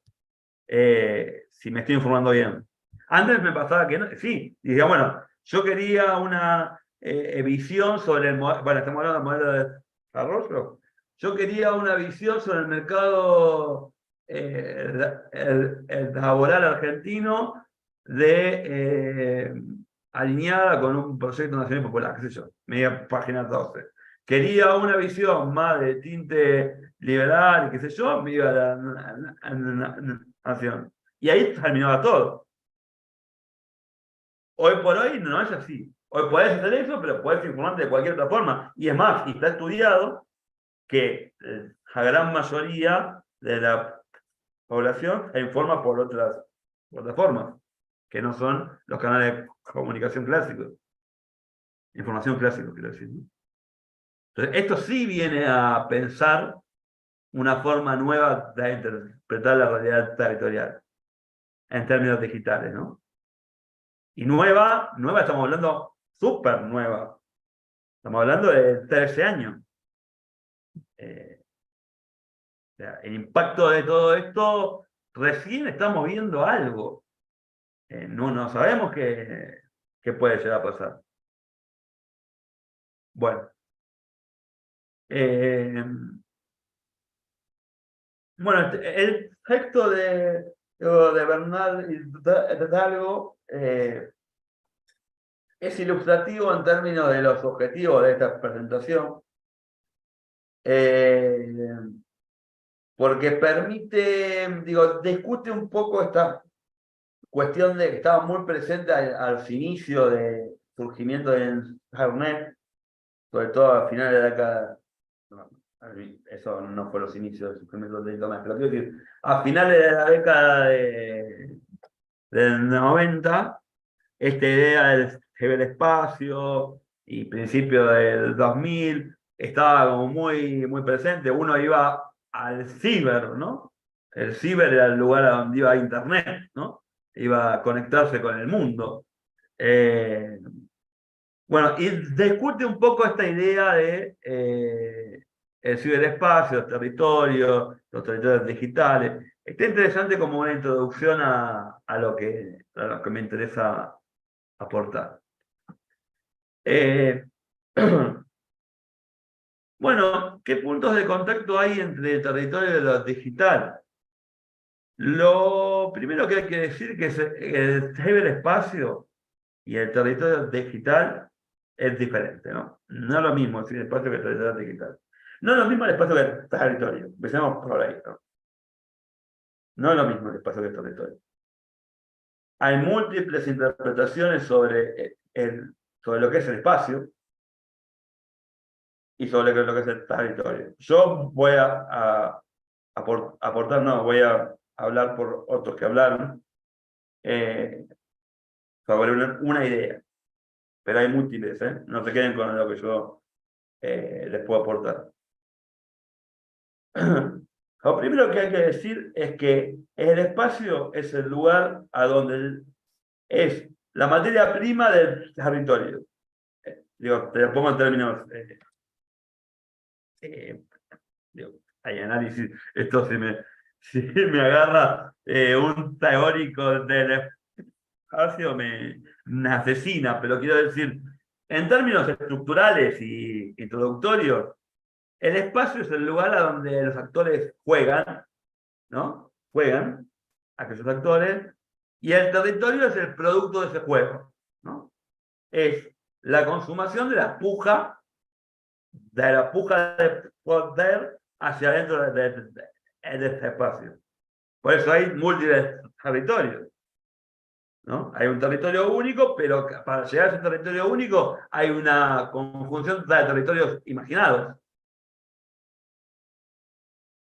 si me estoy informando bien. Antes me pasaba que no, sí, decía, bueno, yo quería una visión sobre el modelo, bueno, estamos hablando del modelo de desarrollo, yo quería una visión sobre el mercado el laboral argentino alineada con un proyecto nacional popular, qué sé yo, media página 12. Quería una visión más de tinte liberal, qué sé yo, me iba a la Nación. Y ahí terminaba todo. Hoy por hoy no es así. Hoy podés hacer eso, pero podés informarte de cualquier otra forma. Y es más, y está estudiado que la gran mayoría de la población se informa por otras plataformas, que no son los canales de comunicación clásicos. Información clásica, quiero decir, ¿no? Entonces, esto sí viene a pensar una forma nueva de interpretar la realidad territorial en términos digitales, ¿no? Y nueva estamos hablando súper nueva. Estamos hablando de 13 años. O sea, el impacto de todo esto, recién estamos viendo algo. No sabemos qué puede llegar a pasar. Bueno. Bueno, el texto de Bernal Hidalgo es ilustrativo en términos de los objetivos de esta presentación, porque discute un poco esta cuestión de que estaba muy presente al inicio del surgimiento del Internet, sobre todo a finales de la década. Eso no fue los inicios del surgimiento del Internet, pero quiero decir, a finales de la década del 90, esta idea del ciberespacio y principio del 2000 estaba como muy, muy presente. Uno iba al ciber, ¿no? El ciber era el lugar a donde iba a Internet, ¿no? Iba a conectarse con el mundo. Bueno, y discute un poco esta idea de el ciberespacio, los territorios digitales. Está interesante como una introducción a lo que me interesa aportar. Bueno, ¿qué puntos de contacto hay entre el territorio y lo digital? Lo primero que hay que decir es que el ciberespacio y el territorio digital es diferente, ¿no? No es lo mismo el ciberespacio que el territorio digital. No es lo mismo el espacio que el territorio. Empecemos por ahí, ¿no? No es lo mismo el espacio que el territorio. Hay múltiples interpretaciones sobre lo que es el espacio y sobre lo que es el territorio. Yo voy a aportar, no, voy a hablar por otros que hablaron sobre una idea, pero hay múltiples, ¿eh? No se queden con lo que yo les puedo aportar. Lo primero que hay que decir es que el espacio es el lugar a donde es la materia prima del territorio. Te lo pongo en términos hay análisis, esto si me agarra un teórico del espacio me asesina, pero quiero decir, en términos estructurales y introductorios, el espacio es el lugar a donde los actores juegan, ¿no? Juegan, aquellos actores, y el territorio es el producto de ese juego, ¿no? Es la consumación de la puja de la puja de poder hacia adentro de este espacio. Por eso hay múltiples territorios, ¿no? Hay un territorio único, pero para llegar a ese territorio único hay una conjunción de territorios imaginados.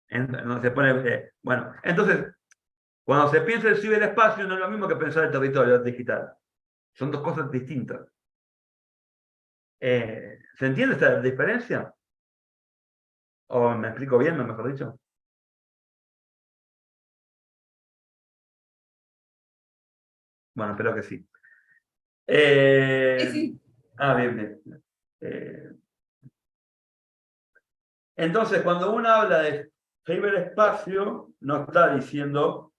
No se pone, bueno, entonces, cuando se piensa el ciberespacio no es lo mismo que pensar el territorio digital. Son dos cosas distintas. ¿Se entiende esta diferencia? ¿O me explico bien, mejor dicho? Bueno, espero que sí.
Sí.
Bien, bien. Entonces, cuando uno habla de ciberespacio, no está diciendo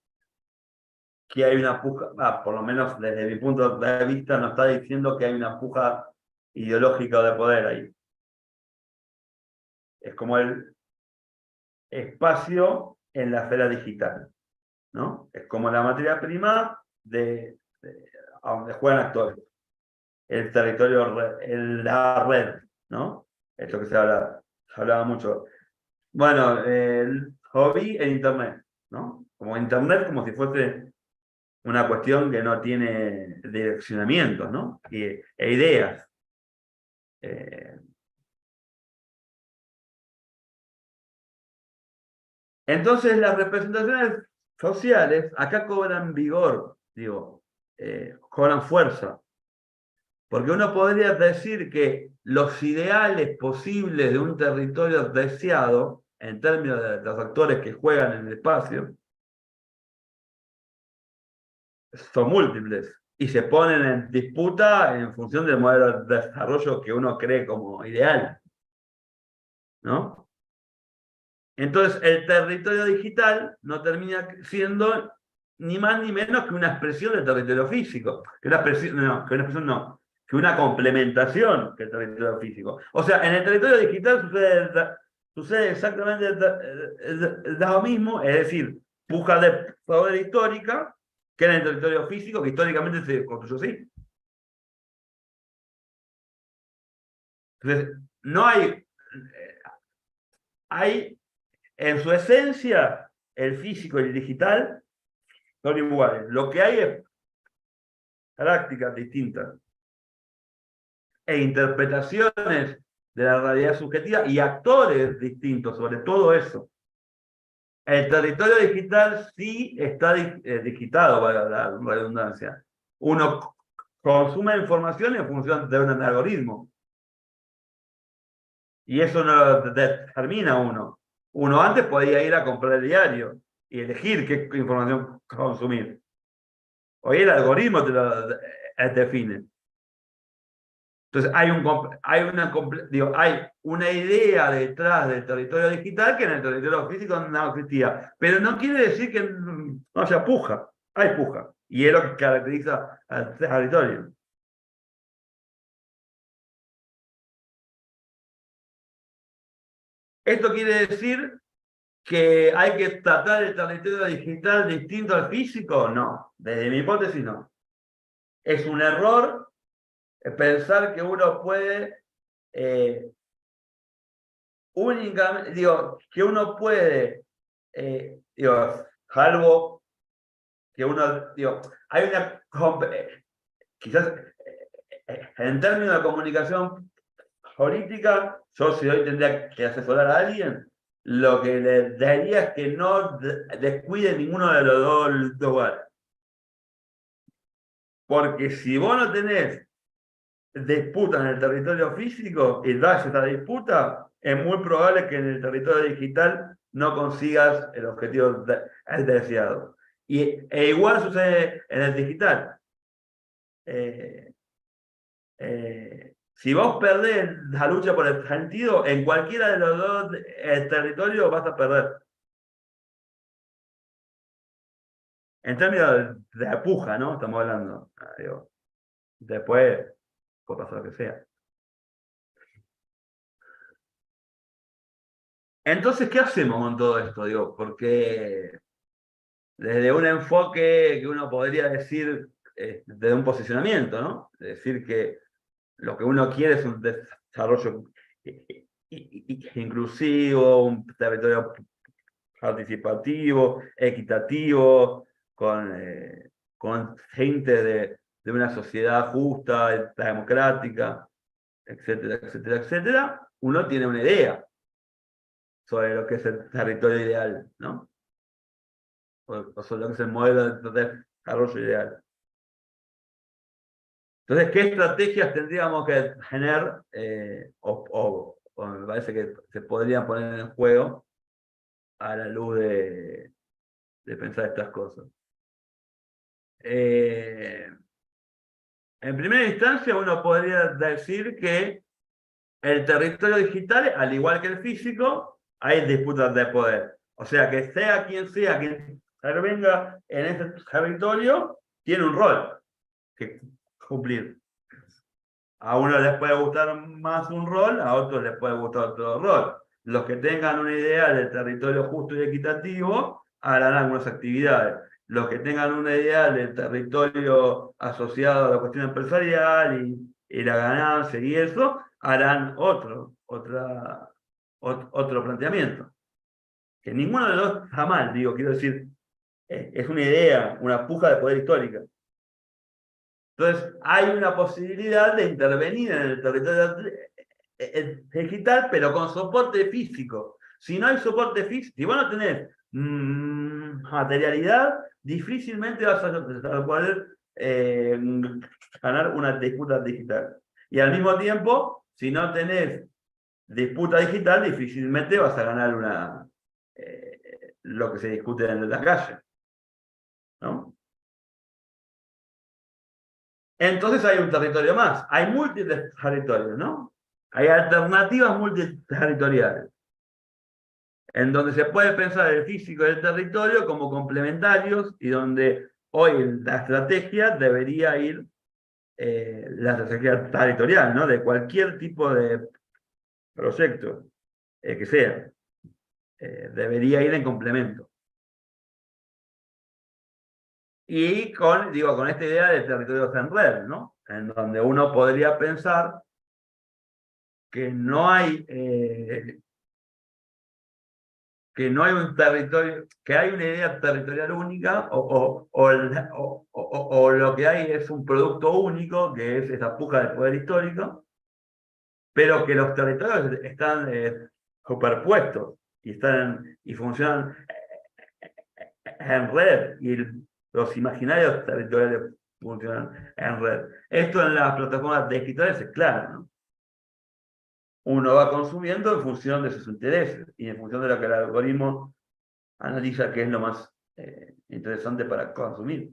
que hay una puja, por lo menos desde mi punto de vista, no está diciendo que hay una puja ideológica de poder ahí. Es como el espacio en la esfera digital, ¿no? Es como la materia prima a donde juegan actores. El territorio, la red, ¿no? Esto que se hablaba mucho. Bueno, el hobby en Internet, ¿no? Como Internet, como si fuese una cuestión que no tiene direccionamientos, ¿no? E ideas. Entonces, las representaciones sociales acá cobran vigor, digo, cobran fuerza. Porque uno podría decir que los ideales posibles de un territorio deseado, en términos de los actores que juegan en el espacio, son múltiples y se ponen en disputa en función del modelo de desarrollo que uno cree como ideal, ¿no? Entonces, el territorio digital no termina siendo ni más ni menos que una expresión del territorio físico, que que una complementación del territorio físico. O sea, en el territorio digital sucede exactamente lo mismo, es decir, puja de poder histórica, que en el territorio físico, que históricamente se construyó así. Entonces, no hay en su esencia, el físico y el digital son iguales. Lo que hay es prácticas distintas e interpretaciones de la realidad subjetiva y actores distintos sobre todo eso. El territorio digital sí está digitado, para la redundancia. Uno consume información en función de un algoritmo. Y eso no lo determina uno. Uno antes podía ir a comprar el diario y elegir qué información consumir. Hoy el algoritmo te lo define. Entonces hay una idea detrás del territorio digital que en el territorio físico no existía. Pero no quiere decir que no haya puja. Hay puja. Y es lo que caracteriza al territorio. Esto quiere decir que hay que tratar el territorio digital distinto al físico. No. Desde mi hipótesis, no. Es un error pensar que uno puede únicamente, que uno puede, salvo que uno, hay una, quizás en términos de comunicación política, yo si hoy tendría que asesorar a alguien, lo que le diría es que no descuide ninguno de los dos lugares. Porque si vos no tenés disputa en el territorio físico y das esta disputa, es muy probable que en el territorio digital no consigas el objetivo deseado. E igual sucede en el digital. Si vos perdés la lucha por el sentido, en cualquiera de los dos territorios vas a perder. En términos de puja, ¿no? Estamos hablando. Después puede pasar lo que sea. Entonces, ¿qué hacemos con todo esto? Porque desde un enfoque que uno podría decir desde un posicionamiento, ¿no? Es decir, que lo que uno quiere es un desarrollo inclusivo, un territorio participativo, equitativo, con gente de una sociedad justa, democrática, etcétera, etcétera, etcétera, uno tiene una idea sobre lo que es el territorio ideal, ¿no? O sobre lo que es el modelo de desarrollo ideal. Entonces, ¿qué estrategias tendríamos que tener, o me parece que se podrían poner en juego a la luz de pensar estas cosas? En primera instancia, uno podría decir que el territorio digital, al igual que el físico, hay disputas de poder. O sea, que sea quien intervenga en ese territorio, tiene un rol que cumplir. A uno les puede gustar más un rol, a otros les puede gustar otro rol. Los que tengan una idea del territorio justo y equitativo harán algunas actividades. Los que tengan una idea del territorio asociado a la cuestión empresarial y la ganancia y eso, harán otro planteamiento. Que ninguno de los dos está mal, digo, quiero decir, es una idea, una puja de poder histórica. Entonces, hay una posibilidad de intervenir en el territorio digital, pero con soporte físico. Si no hay soporte físico, si vos no tenés materialidad, difícilmente vas a poder ganar una disputa digital. Y al mismo tiempo, si no tenés disputa digital, difícilmente vas a ganar lo que se discute en la calle, ¿no? Entonces hay un territorio más, hay múltiples territorios, ¿no? Hay alternativas multiterritoriales, en donde se puede pensar el físico y el territorio como complementarios y donde hoy la estrategia debería ir, la estrategia territorial, ¿no? De cualquier tipo de proyecto que sea, debería ir en complemento. Y con esta idea de territorios en red, ¿no? En donde uno podría pensar que no hay un territorio, que hay una idea territorial única, o lo que hay es un producto único, que es esa puja de poder histórico, pero que los territorios están superpuestos y funcionan en red, y los imaginarios territoriales funcionan en red. Esto en las plataformas digitales es claro, ¿no? Uno va consumiendo en función de sus intereses y en función de lo que el algoritmo analiza qué es lo más interesante para consumir.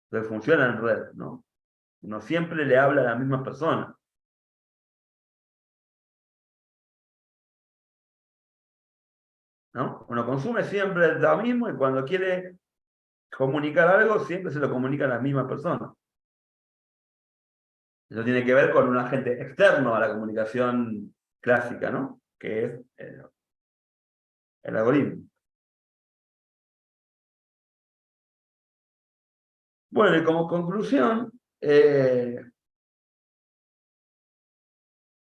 Entonces funciona en red, ¿no? Uno siempre le habla a la misma persona. ¿No? Uno consume siempre lo mismo y cuando quiere comunicar algo, siempre se lo comunica a la misma persona. Eso tiene que ver con un agente externo a la comunicación clásica, ¿no? Que es el algoritmo. Bueno, y como conclusión,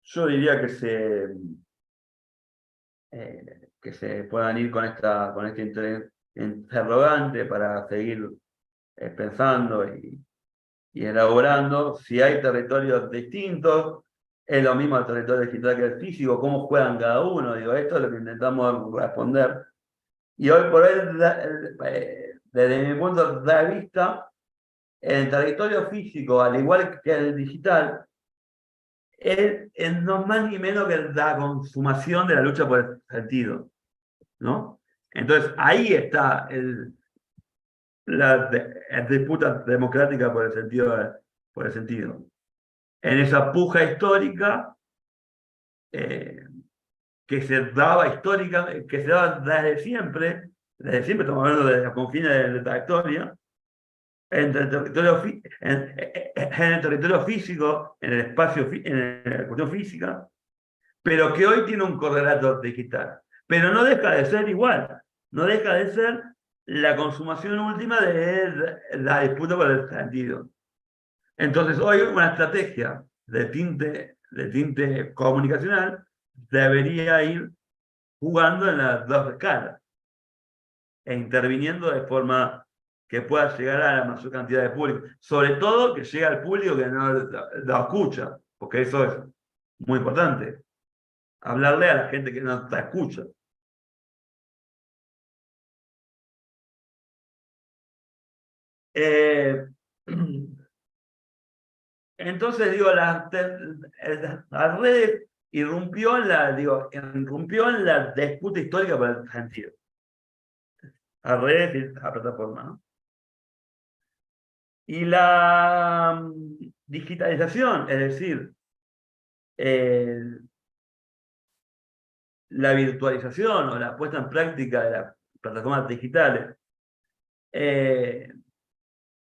yo diría que se puedan ir con este interrogante para seguir pensando y elaborando. Si hay territorios distintos, es lo mismo el territorio digital que el físico, cómo juegan cada uno. Digo, esto es lo que intentamos responder. Y hoy por hoy, desde mi punto de vista, el territorio físico, al igual que el digital, es no más ni menos que la consumación de la lucha por el sentido, ¿no? Entonces, ahí está la disputa democrática por el sentido. En esa puja histórica que se daba desde siempre estamos hablando de los confines de la historia, en el territorio físico, en el espacio, en la cuestión física, pero que hoy tiene un correlato digital. Pero no deja de ser igual, no deja de ser la consumación última de la disputa por el sentido. Entonces, hoy una estrategia de tinte de tinte comunicacional debería ir jugando en las dos escalas e interviniendo de forma que pueda llegar a la mayor cantidad de público. Sobre todo que llegue al público que no lo escucha, porque eso es muy importante. Hablarle a la gente que no te escucha. Entonces, digo, las redes irrumpió en la disputa histórica por el sentido. Las redes y la plataforma, ¿no? Y la digitalización, es decir, la virtualización o la puesta en práctica de las plataformas digitales,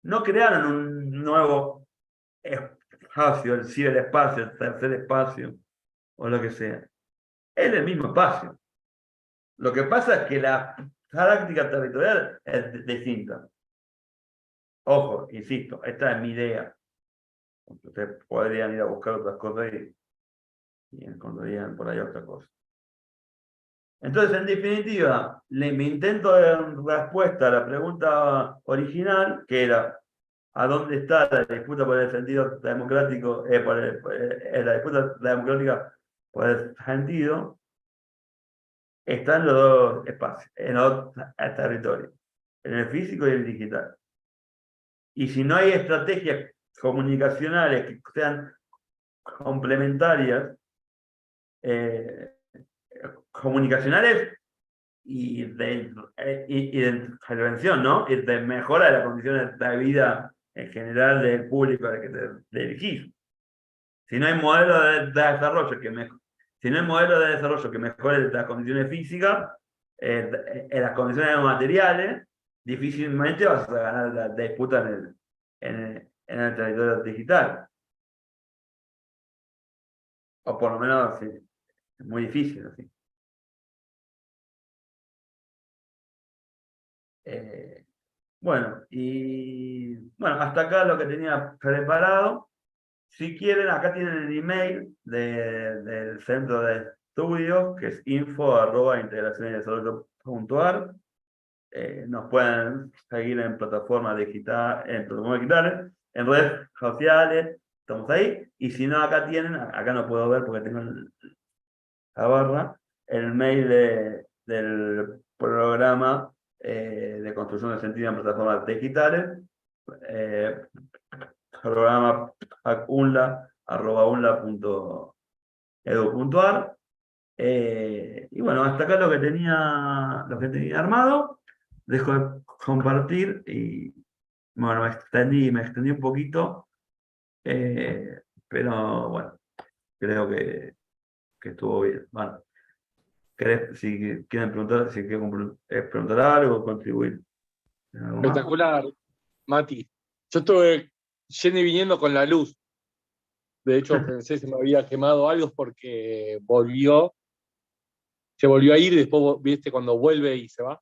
no crearon un nuevo espacio, el ciberespacio, el tercer espacio, o lo que sea. Es el mismo espacio. Lo que pasa es que la práctica territorial es distinta. Ojo, insisto, esta es mi idea. Ustedes podrían ir a buscar otras cosas y encontrarían por ahí otra cosa. Entonces, en definitiva, mi intento de respuesta a la pregunta original, que era ¿a dónde está la disputa por el sentido democrático, la disputa democrática por el sentido? Está en los dos espacios, en los dos territorios, en el físico y en el digital. Y si no hay estrategias comunicacionales que sean complementarias, comunicacionales y de intervención, ¿no? Y de mejora de las condiciones de vida en general del público al que te dirigís. Si no hay modelo de desarrollo si no hay modelo de desarrollo que mejore las condiciones físicas, en las condiciones materiales, difícilmente vas a ganar la disputa en el territorio digital. O por lo menos, sí, es muy difícil, así. Bueno, hasta acá lo que tenía preparado. Si quieren, acá tienen el email del centro de estudios, que es info@integracionydesarrollo.ar. Nos pueden seguir en plataformas digitales, en redes sociales, estamos ahí. Y si no, acá no puedo ver porque tengo la barra, el mail del programa de construcción de sentido en plataformas digitales, programa unla@unla.edu.ar. Y bueno, hasta acá lo que tenía armado. Dejo de compartir y bueno, me extendí un poquito, pero bueno, creo que estuvo bien. Bueno, si quieren preguntar, si quieren preguntar algo, contribuir en algo más.
Espectacular, Mati. Yo estuve yendo y viniendo con la luz. De hecho, pensé se me había quemado algo porque se volvió a ir y después, viste, cuando vuelve y se va.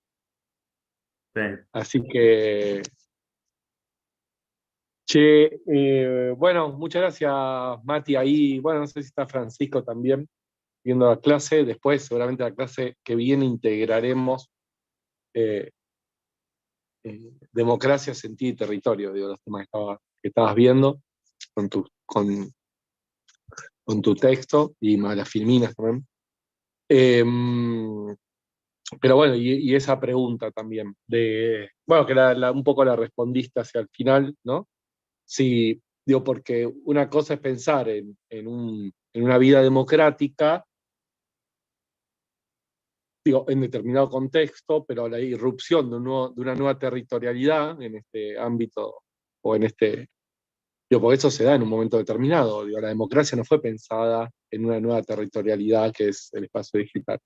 Sí.
Así que, che, bueno, muchas gracias, Mati. Ahí, bueno, no sé si está Francisco también viendo la clase. Después, seguramente la clase que viene integraremos democracia, sentido y territorio, digo, los temas que estabas viendo con tu texto y más las filminas también. Pero bueno, y esa pregunta también, bueno, que un poco la respondiste hacia el final, ¿no? Sí, digo, porque una cosa es pensar en una vida democrática, digo, en determinado contexto, pero la irrupción de una nueva territorialidad en este ámbito, o en este, digo, porque eso se da en un momento determinado, digo, la democracia no fue pensada en una nueva territorialidad que es el espacio digital.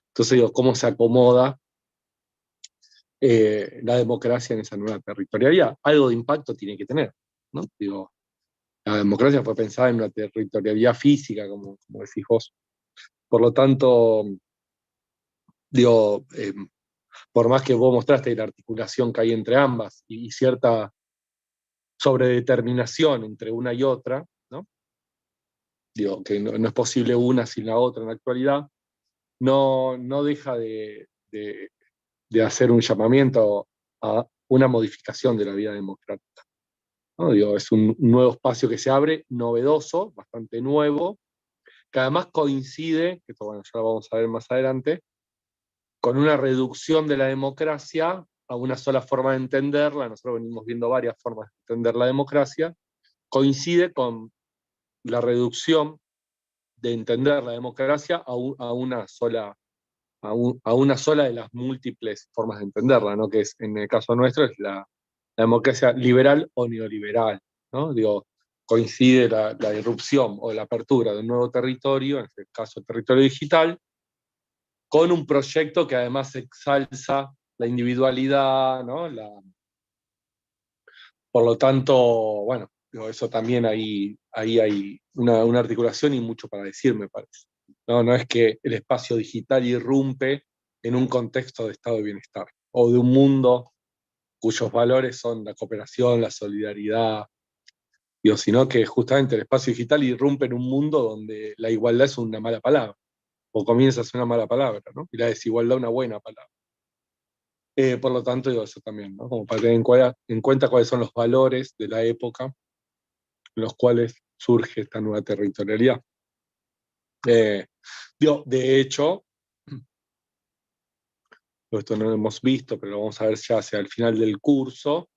Entonces digo, ¿cómo se acomoda la democracia en esa nueva territorialidad? Algo de impacto tiene que tener, ¿no? Digo, la democracia fue pensada en una territorialidad física, como decís vos. Por lo tanto, digo, por más que vos mostraste la articulación que hay entre ambas y cierta sobredeterminación entre una y otra, ¿no? digo, que no es posible una sin la otra en la actualidad, no deja de hacer un llamamiento a una modificación de la vida democrática, ¿no? Digo, es un nuevo espacio que se abre, novedoso, bastante nuevo, que además coincide, que esto bueno, ya lo vamos a ver más adelante, con una reducción de la democracia a una sola forma de entenderla. Nosotros venimos viendo varias formas de entender la democracia, coincide con la reducción de entender la democracia a una sola a una sola de las múltiples formas de entenderla, ¿no? Que es, en el caso nuestro, es la democracia liberal o neoliberal, ¿no? Digo, coincide la irrupción o la apertura de un nuevo territorio, en este caso el territorio digital, con un proyecto que además exalza la individualidad, ¿no? Por lo tanto, bueno, digo, eso también ahí hay una articulación y mucho para decir, me parece. No es que el espacio digital irrumpe en un contexto de estado de bienestar o de un mundo cuyos valores son la cooperación, la solidaridad, digo, sino que justamente el espacio digital irrumpe en un mundo donde la igualdad es una mala palabra, o comienza a ser una mala palabra, ¿no? Y la desigualdad una buena palabra. Por lo tanto, digo eso también, ¿no? Como para tener en cuenta cuáles son los valores de la época en los cuales surge esta nueva territorialidad. Digo, de hecho, esto no lo hemos visto, pero lo vamos a ver ya hacia el final del curso,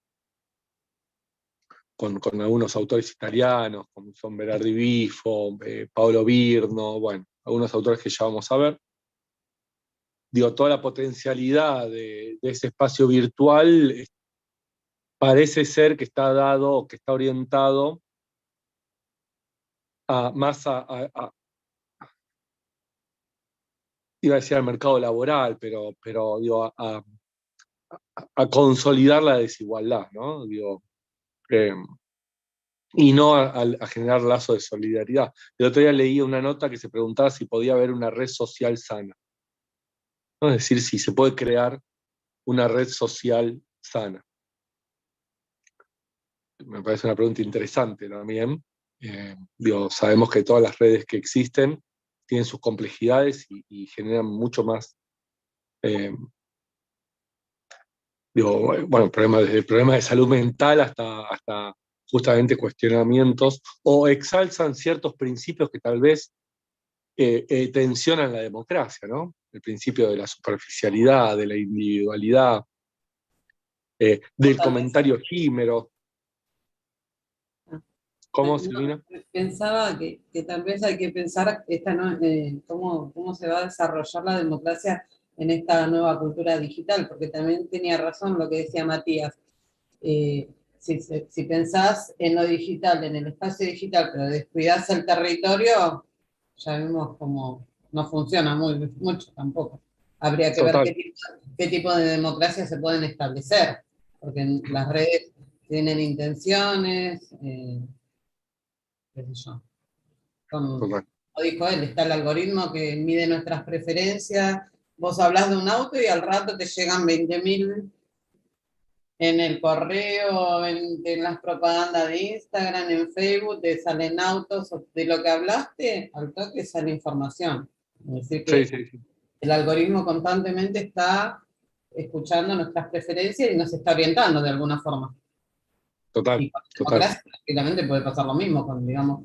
con algunos autores italianos, como son Berardi Bifo, Paolo Virno, bueno, algunos autores que ya vamos a ver. Digo, toda la potencialidad de ese espacio virtual parece ser que está dado, que está orientado más iba a decir al mercado laboral, pero digo, a consolidar la desigualdad, ¿no? Digo, y no a generar lazos de solidaridad. El otro día leí una nota que se preguntaba si podía haber una red social sana, ¿no? Es decir, si se puede crear una red social sana. Me parece una pregunta interesante también. Digo, sabemos que todas las redes que existen tienen sus complejidades y generan mucho más, digo, bueno, desde problemas de salud mental hasta justamente cuestionamientos, o exalzan ciertos principios que tal vez tensionan la democracia, ¿no? El principio de la superficialidad, de la individualidad, del
Tal vez
comentario efímero. ¿Cómo,
no,
Silvina?
pensaba que tal vez hay que pensar cómo se va a desarrollar la democracia en esta nueva cultura digital, porque también tenía razón lo que decía Matías. Eh, si pensás en lo digital, en el espacio digital, pero descuidás el territorio, ya vimos cómo no funciona mucho tampoco. Habría que ver
Total,
qué tipo de democracia se pueden establecer, porque las redes tienen intenciones, qué sé yo. Como
total.
dijo él, está el algoritmo que mide nuestras preferencias. Vos hablás de un auto y al rato te llegan 20.000 en el correo, en las propagandas de Instagram, en Facebook, te salen autos de lo que hablaste, al toque sale información. Es decir,
Sí,
que
sí, sí.
el algoritmo constantemente está escuchando nuestras preferencias y nos está orientando de alguna forma.
Total,
Y con la
total.
democracia prácticamente puede pasar lo mismo con, digamos,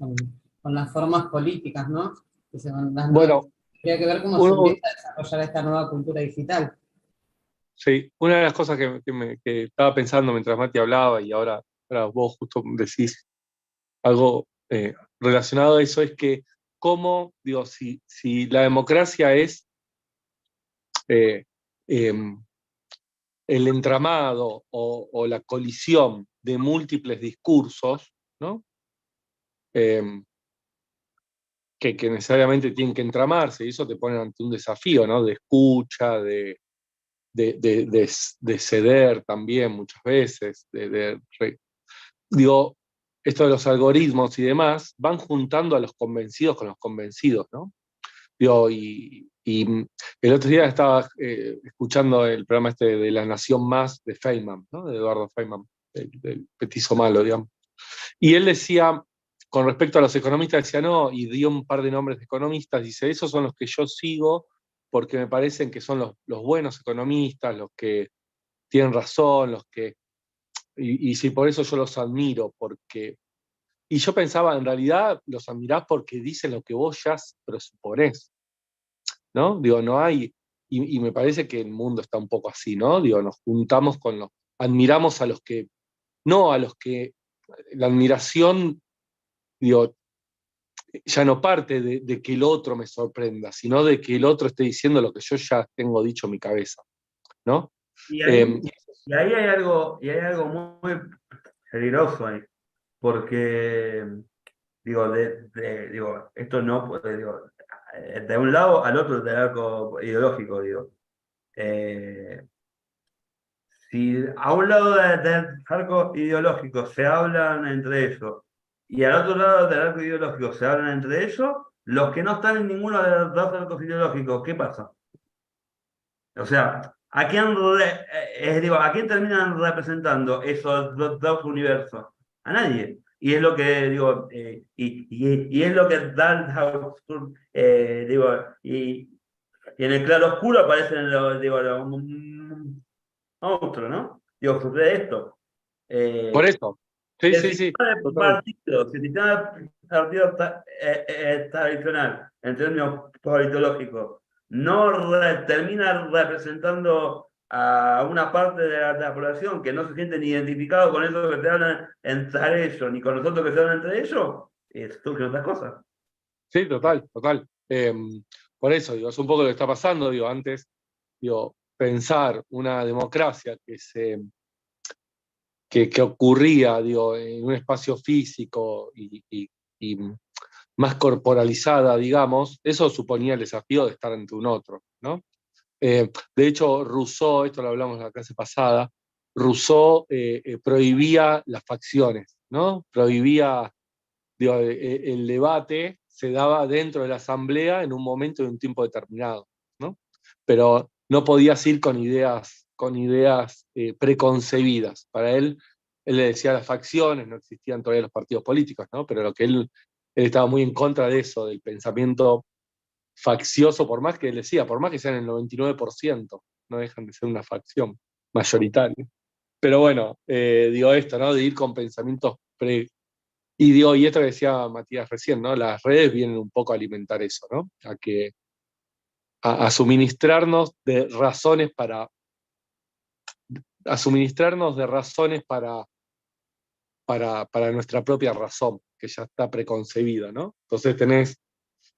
con las formas políticas, ¿no? Que se van, las nuevas,
Bueno,
habría que ver cómo se
uno,
empieza a desarrollar esta nueva cultura digital.
sí, una de las cosas que estaba pensando mientras Mati hablaba y ahora vos justo decís algo relacionado a eso es que cómo, digo, si la democracia es eh, eh, el entramado o la colisión de múltiples discursos, ¿no? Eh, que necesariamente tienen que entramarse, y eso te pone ante un desafío, ¿no? De escucha, de ceder también muchas veces, digo, esto de los algoritmos y demás, van juntando a los convencidos con los convencidos, ¿no? Digo, y el otro día estaba escuchando el programa este de La Nación Más de Feynman, ¿no? De Eduardo Feynman, del petizo malo, digamos. Y él decía, con respecto a los economistas decía no, y dio un par de nombres de economistas, dice, esos son los que yo sigo porque me parecen que son los buenos economistas, los que tienen razón, los que... Y sí, por eso yo los admiro, porque... Y yo pensaba, en realidad los admirás porque dicen lo que vos ya presuponés, ¿no? Digo, no hay... Y me parece que el mundo está un poco así, ¿no? Digo, nos juntamos con los... Admiramos a los que... No a los que... La admiración, digo, ya no parte de que el otro me sorprenda, sino de que el otro esté diciendo lo que yo ya tengo dicho en mi cabeza, ¿no?
Y ahí, y hay algo muy peligroso ahí, porque digo, esto no puede, digo, de un lado al otro del arco ideológico, digo. Eh, si a un lado del arco ideológico se hablan entre ellos y al otro lado del arco ideológico se hablan entre ellos, los que no están en ninguno de los dos arcos ideológicos, ¿qué pasa? O sea, ¿a quién terminan representando esos dos universos? A nadie. Y es lo que digo, y es lo que da, digo, y en el claro oscuro aparecen los monstruos, ¿no? Digo, sucede esto.
Por
Eh,
eso. Sí,
el
sí, sí,
sistema de
total.
partidos, el sistema de partidos tradicional, en términos politológicos, no termina representando a una parte de la población que no se sienten identificados con eso que se hablan entre ellos, ni con nosotros que se hablan entre ellos, surgen otras cosas.
Sí, total, total. Por eso, digo, es un poco lo que está pasando, digo, antes, digo, pensar una democracia que ocurría, digo, en un espacio físico y más corporalizada, digamos, eso suponía el desafío de estar ante un otro, ¿no? De hecho, Rousseau, esto lo hablamos en la clase pasada, Rousseau prohibía las facciones, ¿no? Prohibía, digo, el debate se daba dentro de la asamblea en un momento y un tiempo determinado, ¿no? Pero no podías ir con ideas preconcebidas. Para él le decía las facciones, no existían todavía los partidos políticos, ¿no? Pero lo que él estaba muy en contra de eso, del pensamiento faccioso, por más que él decía, por más que sean el 99%, no dejan de ser una facción mayoritaria. Pero bueno, digo esto, ¿no? De ir con pensamientos y digo, y esto que decía Matías recién, ¿no? Las redes vienen un poco a alimentar eso, ¿no? A suministrarnos de razones para nuestra propia razón, que ya está preconcebida, ¿no? Entonces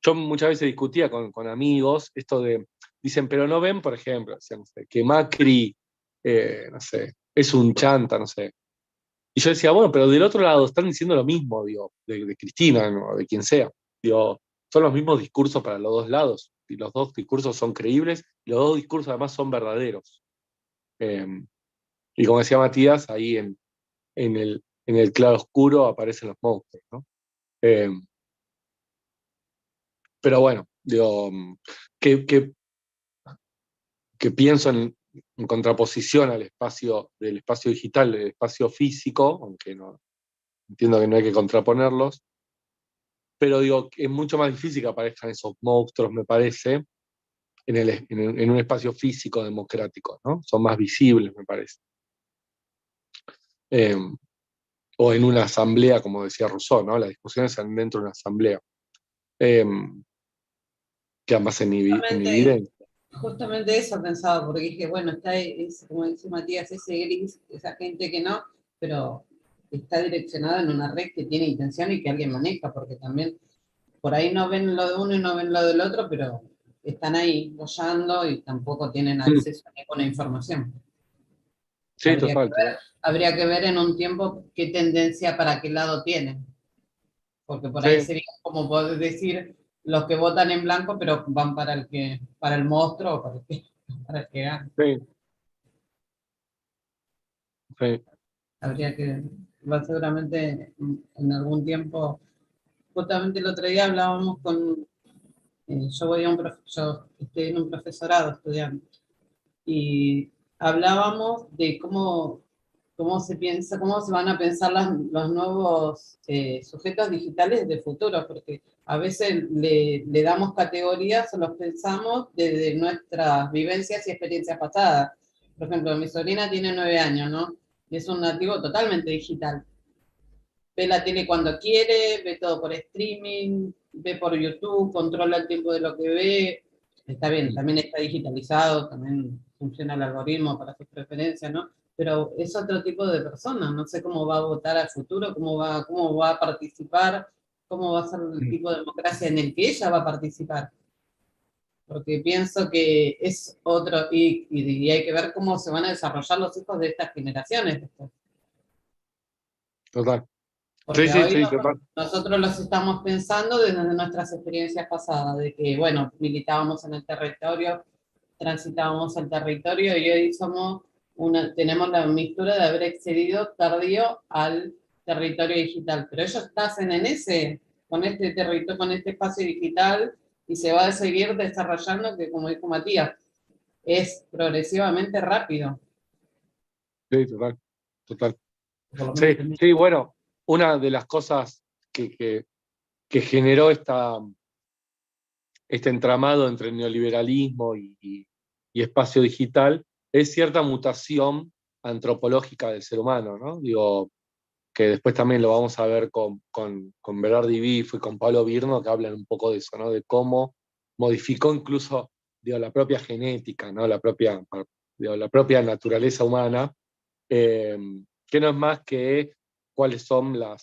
yo muchas veces discutía con amigos esto dicen, pero no ven, por ejemplo, decían, no sé, que Macri, no sé, es un chanta, no sé. Y yo decía, bueno, pero del otro lado están diciendo lo mismo, digo, de Cristina, ¿no? De quien sea. Digo, son los mismos discursos para los dos lados, y los dos discursos son creíbles, y los dos discursos además son verdaderos. Eh, y como decía Matías, ahí en el claro oscuro aparecen los monstruos, ¿no? Eh, pero bueno, digo, que pienso en contraposición del espacio digital, del espacio físico, aunque no entiendo que no hay que contraponerlos, pero digo, es mucho más difícil que aparezcan esos monstruos, me parece, en un espacio físico democrático, ¿no? Son más visibles, me parece. Eh, o en una asamblea, como decía Rousseau, ¿no? Las discusiones están dentro de una asamblea, eh, que ambas en
Justamente,
evidencia.
justamente eso pensaba, porque dije, bueno, está, como dice Matías, ese gris, esa gente que no, pero está direccionada en una red que tiene intención y que alguien maneja, porque también por ahí no ven lo de uno y no ven lo del otro, pero están ahí apoyando y tampoco tienen
Mm,
acceso a ninguna información.
sí, total, total.
Habría que ver en un tiempo qué tendencia para qué lado tienen, porque por ahí
Sí,
sería como poder decir los que votan en blanco, pero van para el monstruo o para el que gana.
sí, sí.
Habría que, va seguramente en algún tiempo, justamente el otro día hablábamos yo voy a yo estoy en un profesorado estudiando, y hablábamos de cómo cómo se piensa, cómo se van a pensar los nuevos sujetos digitales de futuro, porque a veces le damos categorías o los pensamos desde nuestras vivencias y experiencias pasadas. Por ejemplo, mi sobrina tiene 9 años, ¿no? Y es un nativo totalmente digital. Ve la tele cuando quiere, ve todo por streaming, ve por YouTube, controla el tiempo de lo que ve. Está bien, también está digitalizado, también funciona el algoritmo para sus preferencias, ¿no? Pero es otro tipo de persona, no sé cómo va a votar al futuro, cómo va a participar, cómo va a ser el tipo de democracia en el que ella va a participar. Porque pienso que es otro, y hay que ver cómo se van a desarrollar los hijos de estas generaciones después.
Total. Sí,
Porque
sí,
hoy
sí, total.
nosotros los estamos pensando desde nuestras experiencias pasadas, de que, bueno, militábamos en el territorio, transitábamos el territorio y hoy tenemos la mixtura de haber excedido tardío al territorio digital. Pero ellos están con este territorio, con este espacio digital y se va a seguir desarrollando, que como dijo Matías, es progresivamente rápido.
Sí, total. Total.
Por lo menos
Sí, sí, bueno, una de las cosas que generó este entramado entre neoliberalismo y espacio digital es cierta mutación antropológica del ser humano, ¿no? Digo, que después también lo vamos a ver con Berardi Bifo y con Pablo Virno, que hablan un poco de eso, ¿no? De cómo modificó incluso, digo, la propia genética, ¿no? La propia naturaleza humana, que no es más que cuáles son la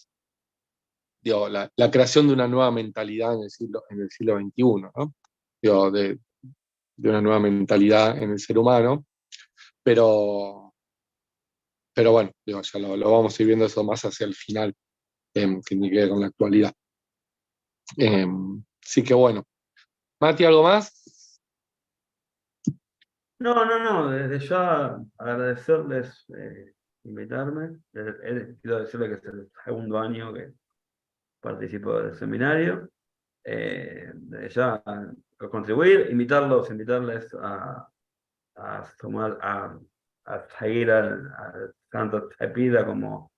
creación de una nueva mentalidad en el siglo XXI, ¿no? Digo, de una nueva mentalidad en el ser humano, pero bueno, digo, ya lo vamos a ir viendo eso más hacia el final, que tiene que ver con la actualidad. Así que bueno. Mati, ¿algo más?
No, desde ya agradecerles invitarme. Quiero decirles que es el segundo año que participo del seminario. Desde ya a contribuir, invitarles a seguir al tanto Tepida como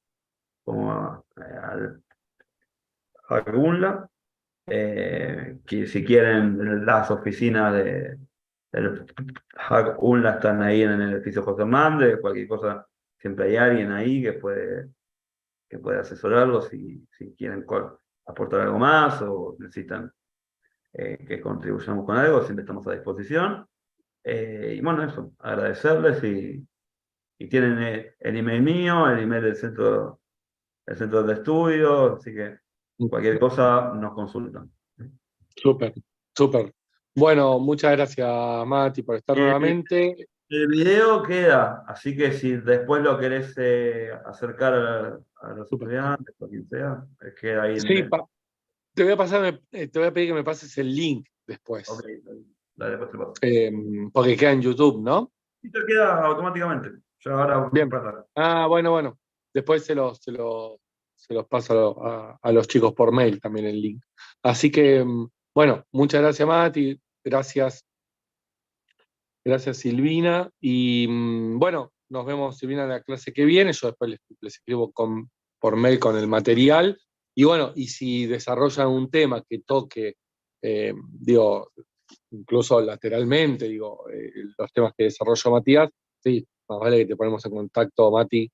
al Hagunla. Que si quieren las oficinas del Hagunla están ahí en el edificio José Hernández, cualquier cosa, siempre hay alguien ahí que puede asesorarlos si quieren aportar algo más o necesitan que contribuyamos con algo, siempre estamos a disposición. Y bueno, eso, agradecerles y tienen el email mío, el email el centro de estudio, así que cualquier cosa nos consultan.
Súper, súper. Bueno, muchas gracias, Mati, por estar
Eh,
nuevamente.
el video queda, así que si después lo querés acercar a los
Súper.
estudiantes o quien sea, queda ahí en
Sí,
el.
te voy a pedir que me pases el link después,
Ok, dale, después te paso.
porque queda en YouTube, ¿no?
Y te queda automáticamente. Yo ahora
Bien.
pasa.
Ah, bueno. Después se los paso a los chicos por mail también el link. Así que, bueno, muchas gracias, Mati. Gracias, Silvina. Y bueno, nos vemos, Silvina, en la clase que viene. Yo después les escribo por mail con el material. Y bueno, y si desarrollan un tema que toque, digo, incluso lateralmente, digo, los temas que desarrolló Matías, sí, más vale que te ponemos en contacto, Mati,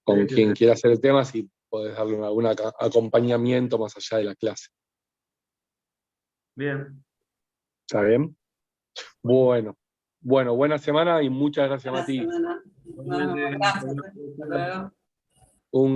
con
Sí,
quien quiera hacer el tema, si podés darle algún acompañamiento más allá de la clase.
bien.
¿Está bien? Bueno, buena semana y muchas gracias,
Buena
Mati.
semana. Nos vemos.
Igualmente,
Gracias. Hasta luego.
Un